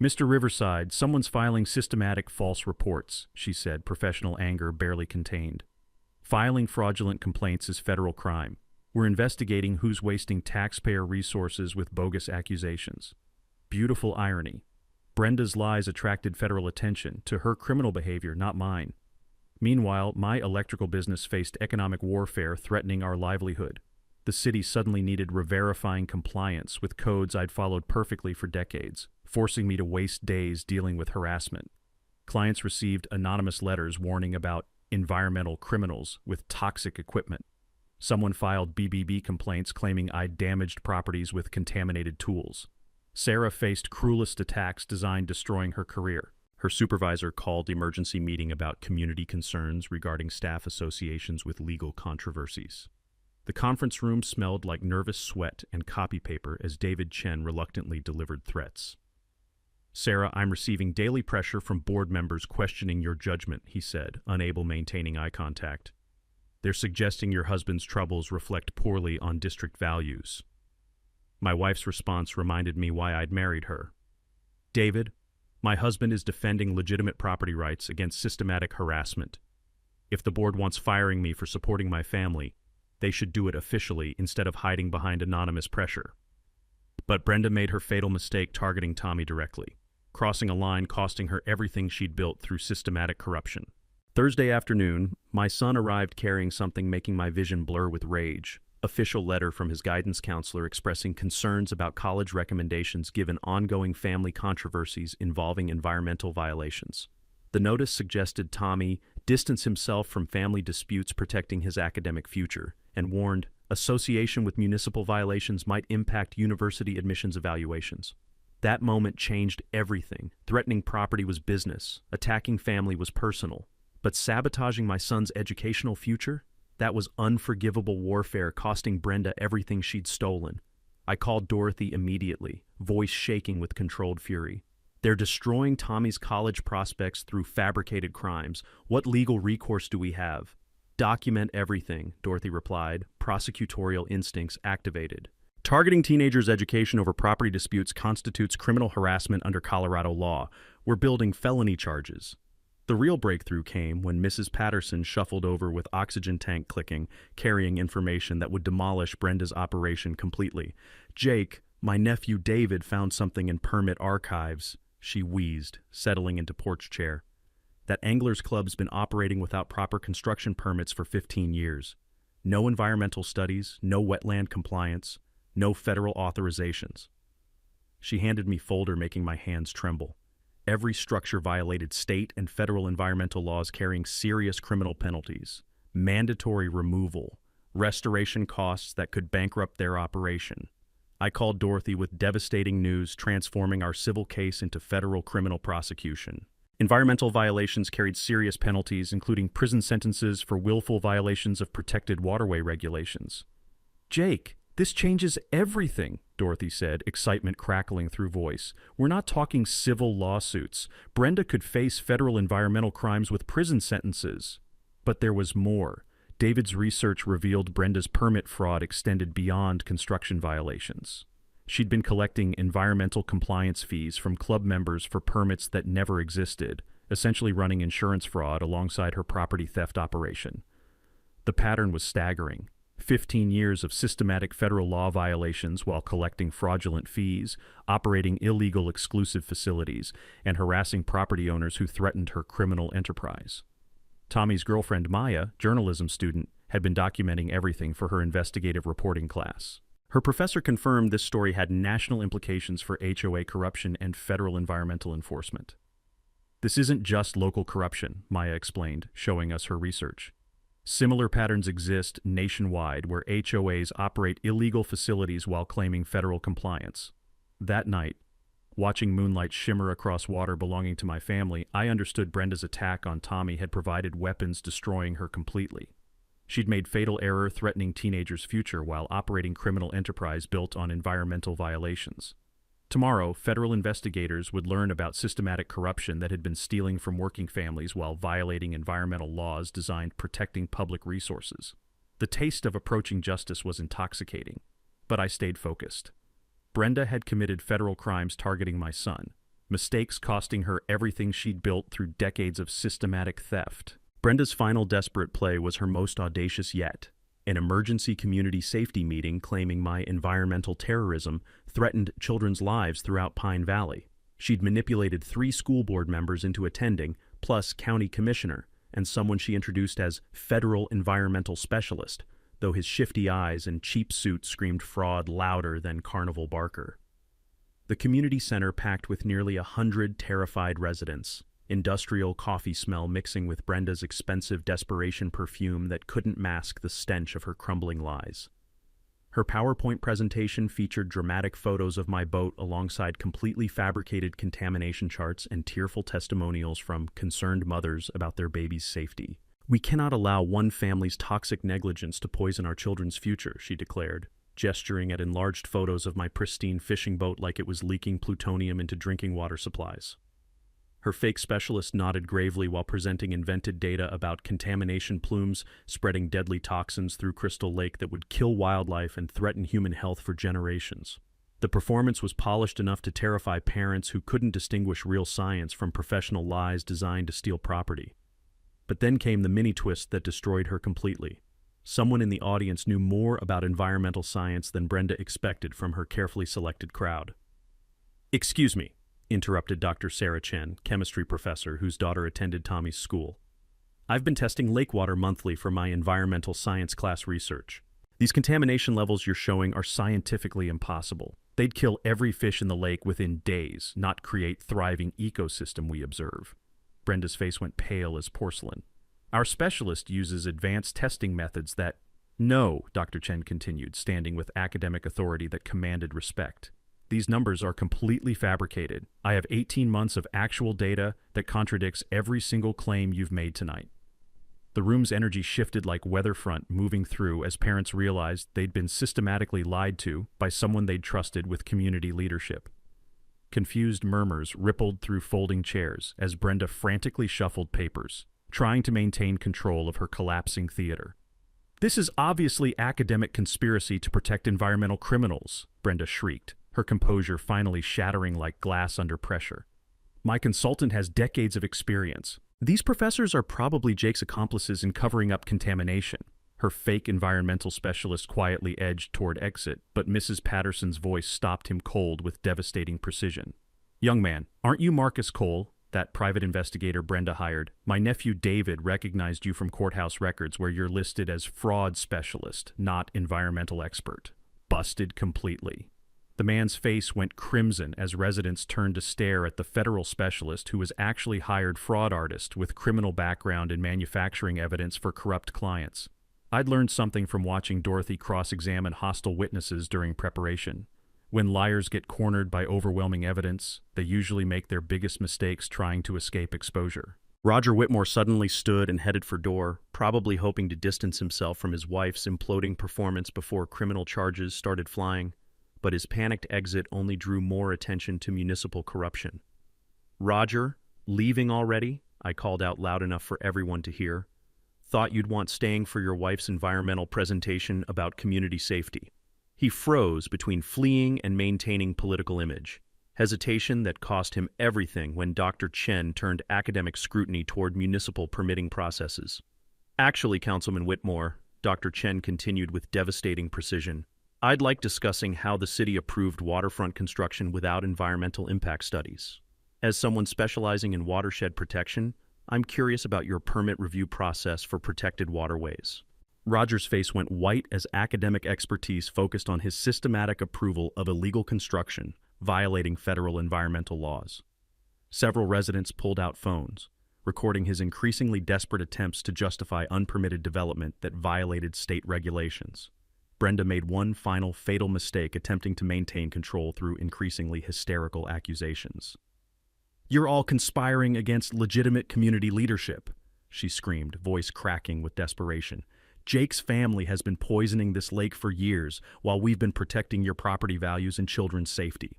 "Mr. Riverside, someone's filing systematic false reports," she said, professional anger barely contained. "Filing fraudulent complaints is federal crime. We're investigating who's wasting taxpayer resources with bogus accusations." Beautiful irony. Brenda's lies attracted federal attention to her criminal behavior, not mine. Meanwhile, my electrical business faced economic warfare threatening our livelihood. The city suddenly needed re-verifying compliance with codes I'd followed perfectly for decades, forcing me to waste days dealing with harassment. Clients received anonymous letters warning about environmental criminals with toxic equipment. Someone filed BBB complaints claiming I'd damaged properties with contaminated tools. Sarah faced cruelest attacks designed destroying her career. Her supervisor called emergency meeting about community concerns regarding staff associations with legal controversies. The conference room smelled like nervous sweat and copy paper as David Chen reluctantly delivered threats. "Sarah, I'm receiving daily pressure from board members questioning your judgment," he said, unable maintaining eye contact. "They're suggesting your husband's troubles reflect poorly on district values." My wife's response reminded me why I'd married her. "David, my husband is defending legitimate property rights against systematic harassment. If the board wants firing me for supporting my family, they should do it officially instead of hiding behind anonymous pressure." But Brenda made her fatal mistake targeting Tommy directly, crossing a line costing her everything she'd built through systematic corruption. Thursday afternoon, my son arrived carrying something making my vision blur with rage. Official letter from his guidance counselor expressing concerns about college recommendations given ongoing family controversies involving environmental violations. The notice suggested Tommy distance himself from family disputes protecting his academic future, and warned association with municipal violations might impact university admissions evaluations. That moment changed everything. Threatening property was business, attacking family was personal, but sabotaging my son's educational future? That was unforgivable warfare, costing Brenda everything she'd stolen. I called Dorothy immediately, voice shaking with controlled fury. "They're destroying Tommy's college prospects through fabricated crimes. What legal recourse do we have?" "Document everything," Dorothy replied, prosecutorial instincts activated. "Targeting teenagers' education over property disputes constitutes criminal harassment under Colorado law. We're building felony charges." The real breakthrough came when Mrs. Patterson shuffled over with oxygen tank clicking, carrying information that would demolish Brenda's operation completely. "Jake, my nephew David found something in permit archives," she wheezed, settling into porch chair. "That Anglers Club's been operating without proper construction permits for 15 years. No environmental studies, no wetland compliance, no federal authorizations." She handed me folder, making my hands tremble. Every structure violated state and federal environmental laws carrying serious criminal penalties, mandatory removal, restoration costs that could bankrupt their operation. I called Dorothy with devastating news, transforming our civil case into federal criminal prosecution. Environmental violations carried serious penalties, including prison sentences for willful violations of protected waterway regulations. Jake, this changes everything, Dorothy said, excitement crackling through voice. We're not talking civil lawsuits. Brenda could face federal environmental crimes with prison sentences. But there was more. David's research revealed Brenda's permit fraud extended beyond construction violations. She'd been collecting environmental compliance fees from club members for permits that never existed, essentially running insurance fraud alongside her property theft operation. The pattern was staggering. 15 years of systematic federal law violations while collecting fraudulent fees, operating illegal exclusive facilities, and harassing property owners who threatened her criminal enterprise. Tommy's girlfriend Maya, journalism student, had been documenting everything for her investigative reporting class. Her professor confirmed this story had national implications for HOA corruption and federal environmental enforcement. This isn't just local corruption, Maya explained, showing us her research. Similar patterns exist nationwide where HOAs operate illegal facilities while claiming federal compliance. That night, watching moonlight shimmer across water belonging to my family, I understood Brenda's attack on Tommy had provided weapons destroying her completely. She'd made fatal error threatening teenagers' future while operating criminal enterprise built on environmental violations. Tomorrow, federal investigators would learn about systematic corruption that had been stealing from working families while violating environmental laws designed protecting public resources. The taste of approaching justice was intoxicating, but I stayed focused. Brenda had committed federal crimes targeting my son, mistakes costing her everything she'd built through decades of systematic theft. Brenda's final desperate play was her most audacious yet. An emergency community safety meeting claiming my environmental terrorism threatened children's lives throughout Pine Valley. She'd manipulated 3 school board members into attending, plus county commissioner, and someone she introduced as federal environmental specialist, though his shifty eyes and cheap suit screamed fraud louder than Carnival Barker. The community center packed with nearly 100 terrified residents, industrial coffee smell mixing with Brenda's expensive desperation perfume that couldn't mask the stench of her crumbling lies. Her PowerPoint presentation featured dramatic photos of my boat alongside completely fabricated contamination charts and tearful testimonials from concerned mothers about their baby's safety. "We cannot allow one family's toxic negligence to poison our children's future," she declared, gesturing at enlarged photos of my pristine fishing boat like it was leaking plutonium into drinking water supplies. Her fake specialist nodded gravely while presenting invented data about contamination plumes spreading deadly toxins through Crystal Lake that would kill wildlife and threaten human health for generations. The performance was polished enough to terrify parents who couldn't distinguish real science from professional lies designed to steal property. But then came the mini-twist that destroyed her completely. Someone in the audience knew more about environmental science than Brenda expected from her carefully selected crowd. "Excuse me," interrupted Dr. Sarah Chen, chemistry professor whose daughter attended Tommy's school. "I've been testing lake water monthly for my environmental science class research. These contamination levels you're showing are scientifically impossible. They'd kill every fish in the lake within days, not create thriving ecosystem we observe." Brenda's face went pale as porcelain. "Our specialist uses advanced testing methods that—" "No," Dr. Chen continued, standing with academic authority that commanded respect. "These numbers are completely fabricated. I have 18 months of actual data that contradicts every single claim you've made tonight." The room's energy shifted like weather front moving through as parents realized they'd been systematically lied to by someone they'd trusted with community leadership. Confused murmurs rippled through folding chairs as Brenda frantically shuffled papers, trying to maintain control of her collapsing theater. "This is obviously academic conspiracy to protect environmental criminals," Brenda shrieked, her composure finally shattering like glass under pressure. "My consultant has decades of experience. These professors are probably Jake's accomplices in covering up contamination." Her fake environmental specialist quietly edged toward exit, but Mrs. Patterson's voice stopped him cold with devastating precision. "Young man, aren't you Marcus Cole, that private investigator Brenda hired? My nephew David recognized you from courthouse records where you're listed as fraud specialist, not environmental expert." Busted completely. The man's face went crimson as residents turned to stare at the federal specialist who was actually hired fraud artist with criminal background in manufacturing evidence for corrupt clients. I'd learned something from watching Dorothy cross-examine hostile witnesses during preparation. When liars get cornered by overwhelming evidence, they usually make their biggest mistakes trying to escape exposure. Roger Whitmore suddenly stood and headed for door, probably hoping to distance himself from his wife's imploding performance before criminal charges started flying, but his panicked exit only drew more attention to municipal corruption. "Roger, leaving already?" I called out loud enough for everyone to hear. "Thought you'd want staying for your wife's environmental presentation about community safety." He froze between fleeing and maintaining political image, hesitation that cost him everything when Dr. Chen turned academic scrutiny toward municipal permitting processes. "Actually, Councilman Whitmore," Dr. Chen continued with devastating precision, "I'd like discussing how the city approved waterfront construction without environmental impact studies. As someone specializing in watershed protection, I'm curious about your permit review process for protected waterways." Roger's face went white as academic expertise focused on his systematic approval of illegal construction, violating federal environmental laws. Several residents pulled out phones, recording his increasingly desperate attempts to justify unpermitted development that violated state regulations. Brenda made one final fatal mistake attempting to maintain control through increasingly hysterical accusations. "You're all conspiring against legitimate community leadership," she screamed, voice cracking with desperation. "Jake's family has been poisoning this lake for years while we've been protecting your property values and children's safety."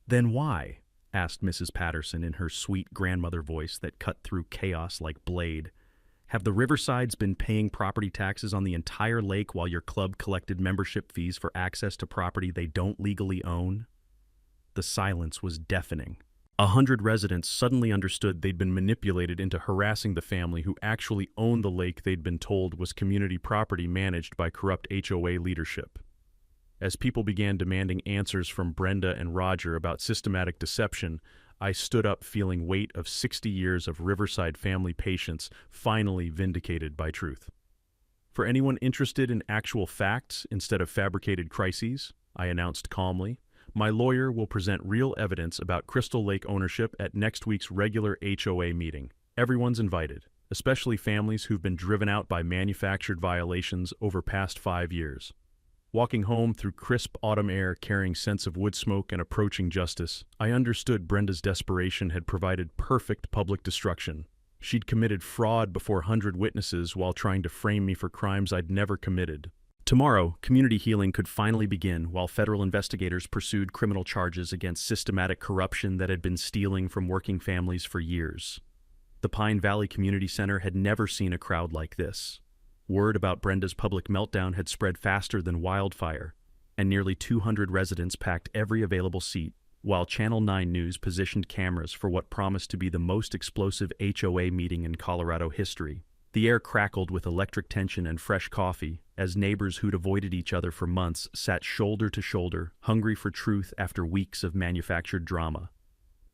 "Then why?" asked Mrs. Patterson in her sweet grandmother voice that cut through chaos like blade. "Have the Riversides been paying property taxes on the entire lake while your club collected membership fees for access to property they don't legally own?" The silence was deafening. 100 residents suddenly understood they'd been manipulated into harassing the family who actually owned the lake they'd been told was community property managed by corrupt HOA leadership. As people began demanding answers from Brenda and Roger about systematic deception, I stood up feeling weight of 60 years of Riverside family patience finally vindicated by truth. "For anyone interested in actual facts instead of fabricated crises," I announced calmly, "my lawyer will present real evidence about Crystal Lake ownership at next week's regular HOA meeting. Everyone's invited, especially families who've been driven out by manufactured violations over past 5 years." Walking home through crisp autumn air carrying scents of wood smoke and approaching justice, I understood Brenda's desperation had provided perfect public destruction. She'd committed fraud before 100 witnesses while trying to frame me for crimes I'd never committed. Tomorrow, community healing could finally begin while federal investigators pursued criminal charges against systematic corruption that had been stealing from working families for years. The Pine Valley Community Center had never seen a crowd like this. Word about Brenda's public meltdown had spread faster than wildfire, and nearly 200 residents packed every available seat, while Channel 9 News positioned cameras for what promised to be the most explosive HOA meeting in Colorado history. The air crackled with electric tension and fresh coffee, as neighbors who'd avoided each other for months sat shoulder to shoulder, hungry for truth after weeks of manufactured drama.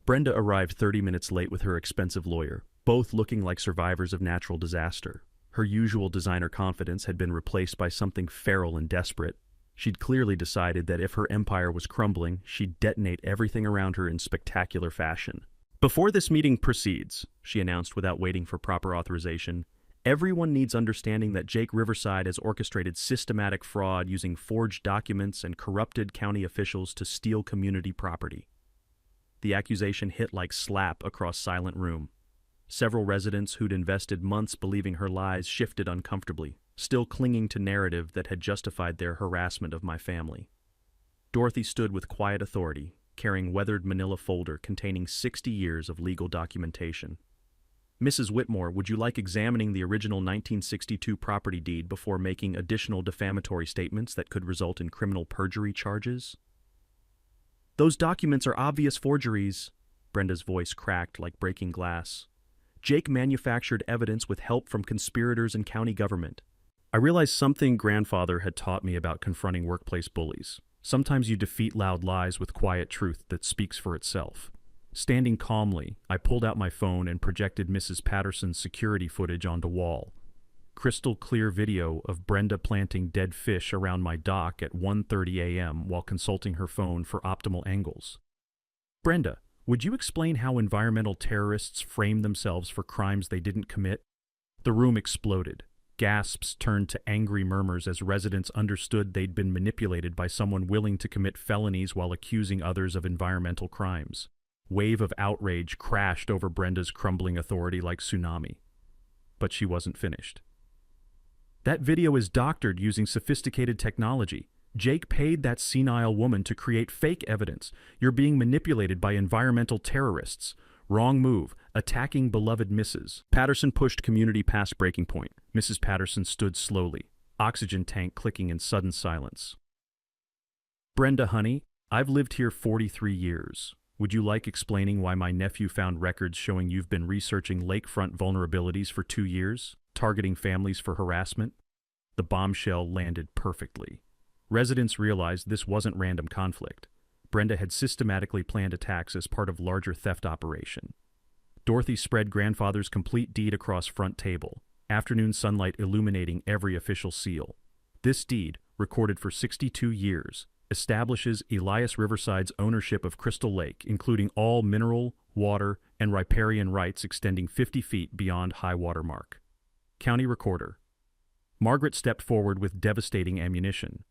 Brenda arrived 30 minutes late with her expensive lawyer, both looking like survivors of natural disaster. Her usual designer confidence had been replaced by something feral and desperate. She'd clearly decided that if her empire was crumbling, she'd detonate everything around her in spectacular fashion. "Before this meeting proceeds," she announced without waiting for proper authorization, "everyone needs understanding that Jake Riverside has orchestrated systematic fraud using forged documents and corrupted county officials to steal community property." The accusation hit like slap across silent room. Several residents who'd invested months believing her lies shifted uncomfortably, still clinging to narrative that had justified their harassment of my family. Dorothy stood with quiet authority, carrying weathered manila folder containing 60 years of legal documentation. "Mrs. Whitmore, would you like examining the original 1962 property deed before making additional defamatory statements that could result in criminal perjury charges?" "Those documents are obvious forgeries," Brenda's voice cracked like breaking glass. "Jake manufactured evidence with help from conspirators and county government." I realized something grandfather had taught me about confronting workplace bullies. Sometimes you defeat loud lies with quiet truth that speaks for itself. Standing calmly, I pulled out my phone and projected Mrs. Patterson's security footage onto wall. Crystal clear video of Brenda planting dead fish around my dock at 1:30 a.m. while consulting her phone for optimal angles. "Brenda, would you explain how environmental terrorists frame themselves for crimes they didn't commit?" The room exploded. Gasps turned to angry murmurs as residents understood they'd been manipulated by someone willing to commit felonies while accusing others of environmental crimes. Wave of outrage crashed over Brenda's crumbling authority like tsunami. But she wasn't finished. That video is doctored using sophisticated technology. Jake paid that senile woman to create fake evidence. You're being manipulated by environmental terrorists. Wrong move. Attacking beloved Mrs. Patterson pushed community past breaking point. Mrs. Patterson stood slowly, oxygen tank clicking in sudden silence. Brenda, honey, I've lived here 43 years. Would you like explaining why my nephew found records showing you've been researching lakefront vulnerabilities for 2 years, targeting families for harassment? The bombshell landed perfectly. Residents realized this wasn't random conflict. Brenda had systematically planned attacks as part of larger theft operation. Dorothy spread grandfather's complete deed across front table, afternoon sunlight illuminating every official seal. This deed, recorded for 62 years, establishes Elias Riverside's ownership of Crystal Lake, including all mineral, water, and riparian rights extending 50 feet beyond high water mark. County Recorder. Margaret stepped forward with devastating ammunition.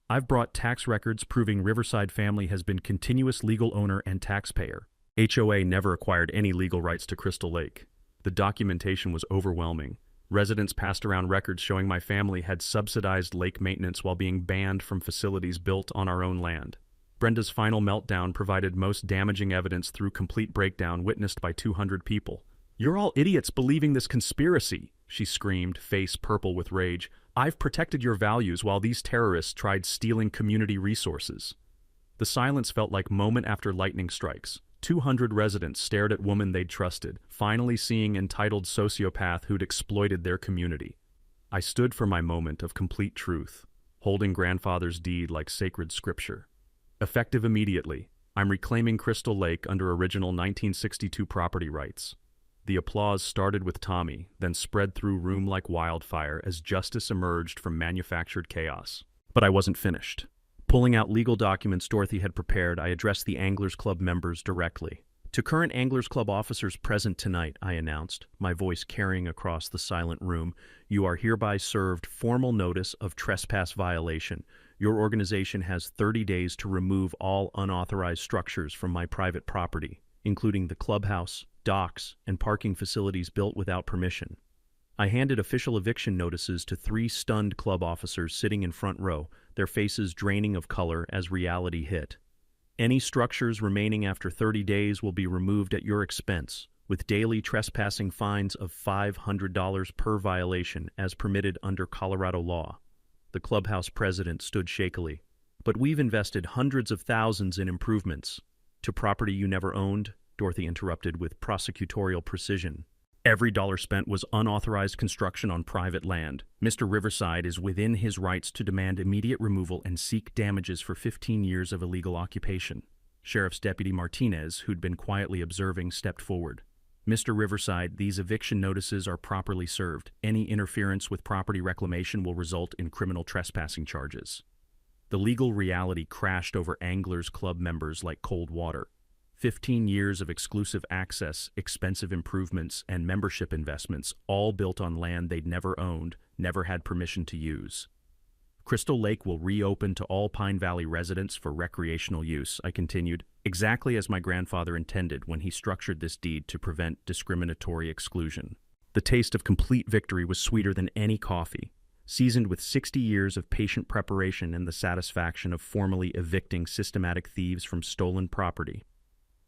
I've brought tax records proving Riverside family has been continuous legal owner and taxpayer. HOA never acquired any legal rights to Crystal Lake. The documentation was overwhelming. Residents passed around records showing my family had subsidized lake maintenance while being banned from facilities built on our own land. Brenda's final meltdown provided most damaging evidence through complete breakdown witnessed by 200 people. "You're all idiots believing this conspiracy," she screamed, face purple with rage. "I've protected your values while these terrorists tried stealing community resources." The silence felt like moment after lightning strikes. 200 residents stared at woman they'd trusted, finally seeing entitled sociopath who'd exploited their community. I stood for my moment of complete truth, holding grandfather's deed like sacred scripture. Effective immediately, I'm reclaiming Crystal Lake under original 1962 property rights. The applause started with Tommy, then spread through room like wildfire as justice emerged from manufactured chaos. But I wasn't finished. Pulling out legal documents Dorothy had prepared, I addressed the Anglers Club members directly. "To current Anglers Club officers present tonight," I announced, my voice carrying across the silent room, "you are hereby served formal notice of trespass violation. Your organization has 30 days to remove all unauthorized structures from my private property, including the clubhouse, docks, and parking facilities built without permission." I handed official eviction notices to 3 stunned club officers sitting in front row, their faces draining of color as reality hit. "Any structures remaining after 30 days will be removed at your expense, with daily trespassing fines of $500 per violation as permitted under Colorado law." The clubhouse president stood shakily. "But we've invested hundreds of thousands in improvements." "To property you never owned," Dorothy interrupted with prosecutorial precision. "Every dollar spent was unauthorized construction on private land. Mr. Riverside is within his rights to demand immediate removal and seek damages for 15 years of illegal occupation." Sheriff's Deputy Martinez, who'd been quietly observing, stepped forward. "Mr. Riverside, these eviction notices are properly served. Any interference with property reclamation will result in criminal trespassing charges." The legal reality crashed over Anglers Club members like cold water. 15 years of exclusive access, expensive improvements, and membership investments, all built on land they'd never owned, never had permission to use. "Crystal Lake will reopen to all Pine Valley residents for recreational use," I continued, exactly as my grandfather intended when he structured this deed to prevent discriminatory exclusion. The taste of complete victory was sweeter than any coffee, seasoned with 60 years of patient preparation and the satisfaction of formally evicting systematic thieves from stolen property.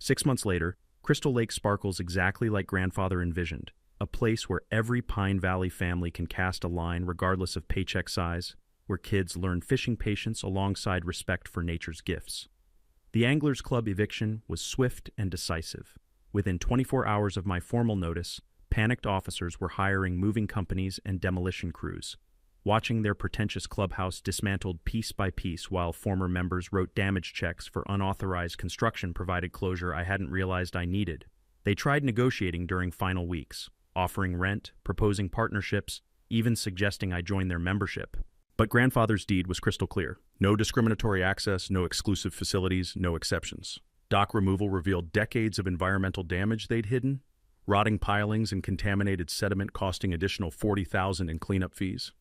6 months later, Crystal Lake sparkles exactly like grandfather envisioned, a place where every Pine Valley family can cast a line regardless of paycheck size, where kids learn fishing patience alongside respect for nature's gifts. The Anglers Club eviction was swift and decisive. Within 24 hours of my formal notice, panicked officers were hiring moving companies and demolition crews, watching their pretentious clubhouse dismantled piece by piece while former members wrote damage checks for unauthorized construction provided closure I hadn't realized I needed. They tried negotiating during final weeks, offering rent, proposing partnerships, even suggesting I join their membership. But grandfather's deed was crystal clear. No discriminatory access, no exclusive facilities, no exceptions. Dock removal revealed decades of environmental damage they'd hidden. rotting pilings and contaminated sediment costing additional $40,000 in cleanup fees.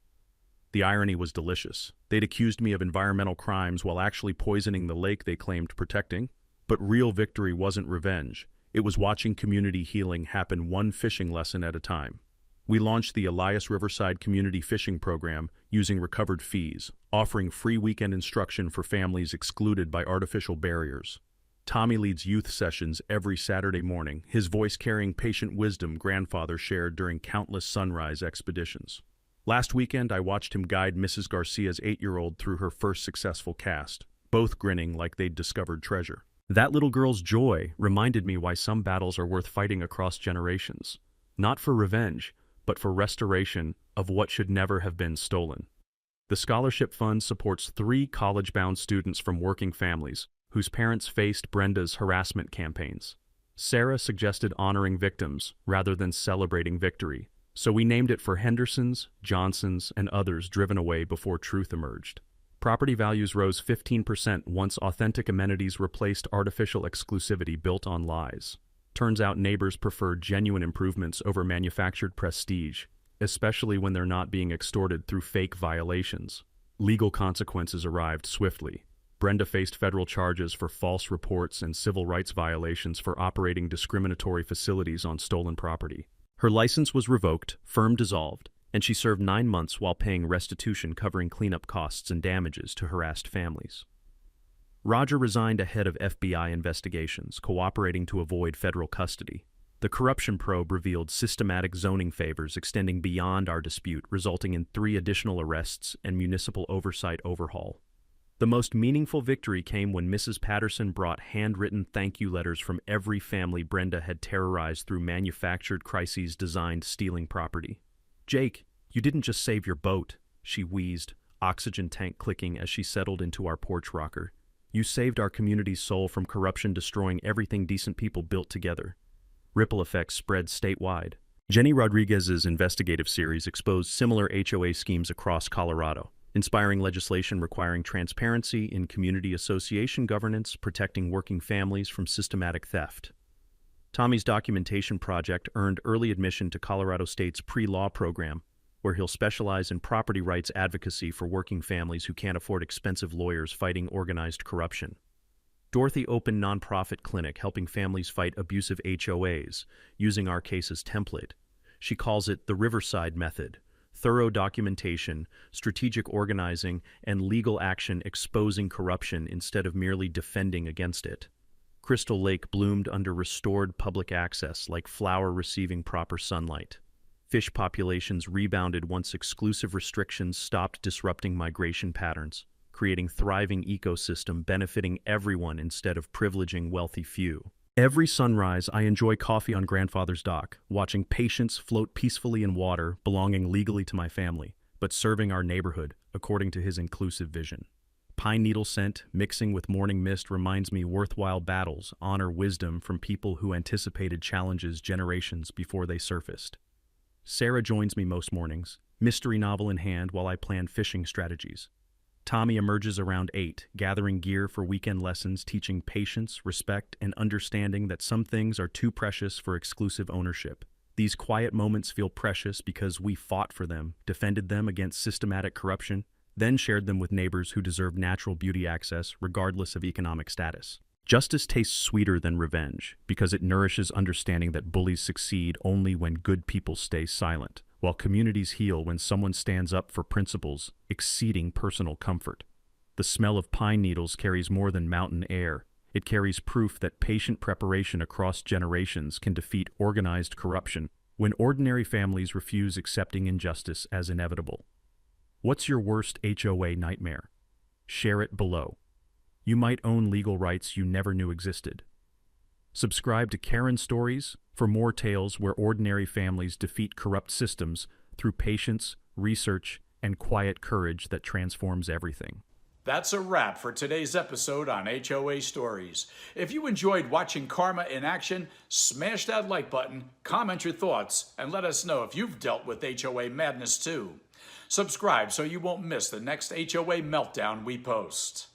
The irony was delicious. They'd accused me of environmental crimes while actually poisoning the lake they claimed protecting. But real victory wasn't revenge. It was watching community healing happen one fishing lesson at a time. We launched the Elias Riverside Community Fishing Program using recovered fees, offering free weekend instruction for families excluded by artificial barriers. Tommy leads youth sessions every Saturday morning, his voice carrying patient wisdom grandfather shared during countless sunrise expeditions. Last weekend, I watched him guide Mrs. Garcia's 8-year-old through her first successful cast, both grinning like they'd discovered treasure. That little girl's joy reminded me why some battles are worth fighting across generations. Not for revenge, but for restoration of what should never have been stolen. The Scholarship Fund supports 3 college-bound students from working families whose parents faced Brenda's harassment campaigns. Sarah suggested honoring victims rather than celebrating victory, so we named it for Hendersons, Johnsons, and others driven away before truth emerged. Property values rose 15% once authentic amenities replaced artificial exclusivity built on lies. Turns out neighbors prefer genuine improvements over manufactured prestige, especially when they're not being extorted through fake violations. Legal consequences arrived swiftly. Brenda faced federal charges for false reports and civil rights violations for operating discriminatory facilities on stolen property. Her license was revoked, firm dissolved, and she served 9 months while paying restitution covering cleanup costs and damages to harassed families. Roger resigned ahead of FBI investigations, cooperating to avoid federal custody. The corruption probe revealed systematic zoning favors extending beyond our dispute, resulting in 3 additional arrests and municipal oversight overhaul. The most meaningful victory came when Mrs. Patterson brought handwritten thank you letters from every family Brenda had terrorized through manufactured crises designed stealing property. "Jake, you didn't just save your boat," she wheezed, oxygen tank clicking as she settled into our porch rocker. "You saved our community's soul from corruption destroying everything decent people built together." Ripple effects spread statewide. Jenny Rodriguez's investigative series exposed similar HOA schemes across Colorado, inspiring legislation requiring transparency in community association governance, protecting working families from systematic theft. Tommy's documentation project earned early admission to Colorado State's pre-law program, where he'll specialize in property rights advocacy for working families who can't afford expensive lawyers fighting organized corruption. Dorothy opened nonprofit clinic helping families fight abusive HOAs, using our case as template. She calls it the Riverside Method: thorough documentation, strategic organizing, and legal action exposing corruption instead of merely defending against it. Crystal Lake bloomed under restored public access like flower receiving proper sunlight. Fish populations rebounded once exclusive restrictions stopped disrupting migration patterns, creating thriving ecosystem benefiting everyone instead of privileging wealthy few. Every sunrise, I enjoy coffee on grandfather's dock, watching patients float peacefully in water belonging legally to my family, but serving our neighborhood according to his inclusive vision. Pine needle scent mixing with morning mist reminds me worthwhile battles honor wisdom from people who anticipated challenges generations before they surfaced. Sarah joins me most mornings, mystery novel in hand while I plan fishing strategies. Tommy emerges around 8, gathering gear for weekend lessons, teaching patience, respect, and understanding that some things are too precious for exclusive ownership. These quiet moments feel precious because we fought for them, defended them against systematic corruption, then shared them with neighbors who deserve natural beauty access regardless of economic status. Justice tastes sweeter than revenge because it nourishes understanding that bullies succeed only when good people stay silent, while communities heal when someone stands up for principles exceeding personal comfort. The smell of pine needles carries more than mountain air. It carries proof that patient preparation across generations can defeat organized corruption when ordinary families refuse accepting injustice as inevitable. What's your worst HOA nightmare? Share it below. You might own legal rights you never knew existed. Subscribe to Karen Stories for more tales where ordinary families defeat corrupt systems through patience, research, and quiet courage that transforms everything. That's a wrap for today's episode on HOA Stories. If you enjoyed watching Karma in action, smash that like button, comment your thoughts, and let us know if you've dealt with HOA madness too. Subscribe so you won't miss the next HOA meltdown we post.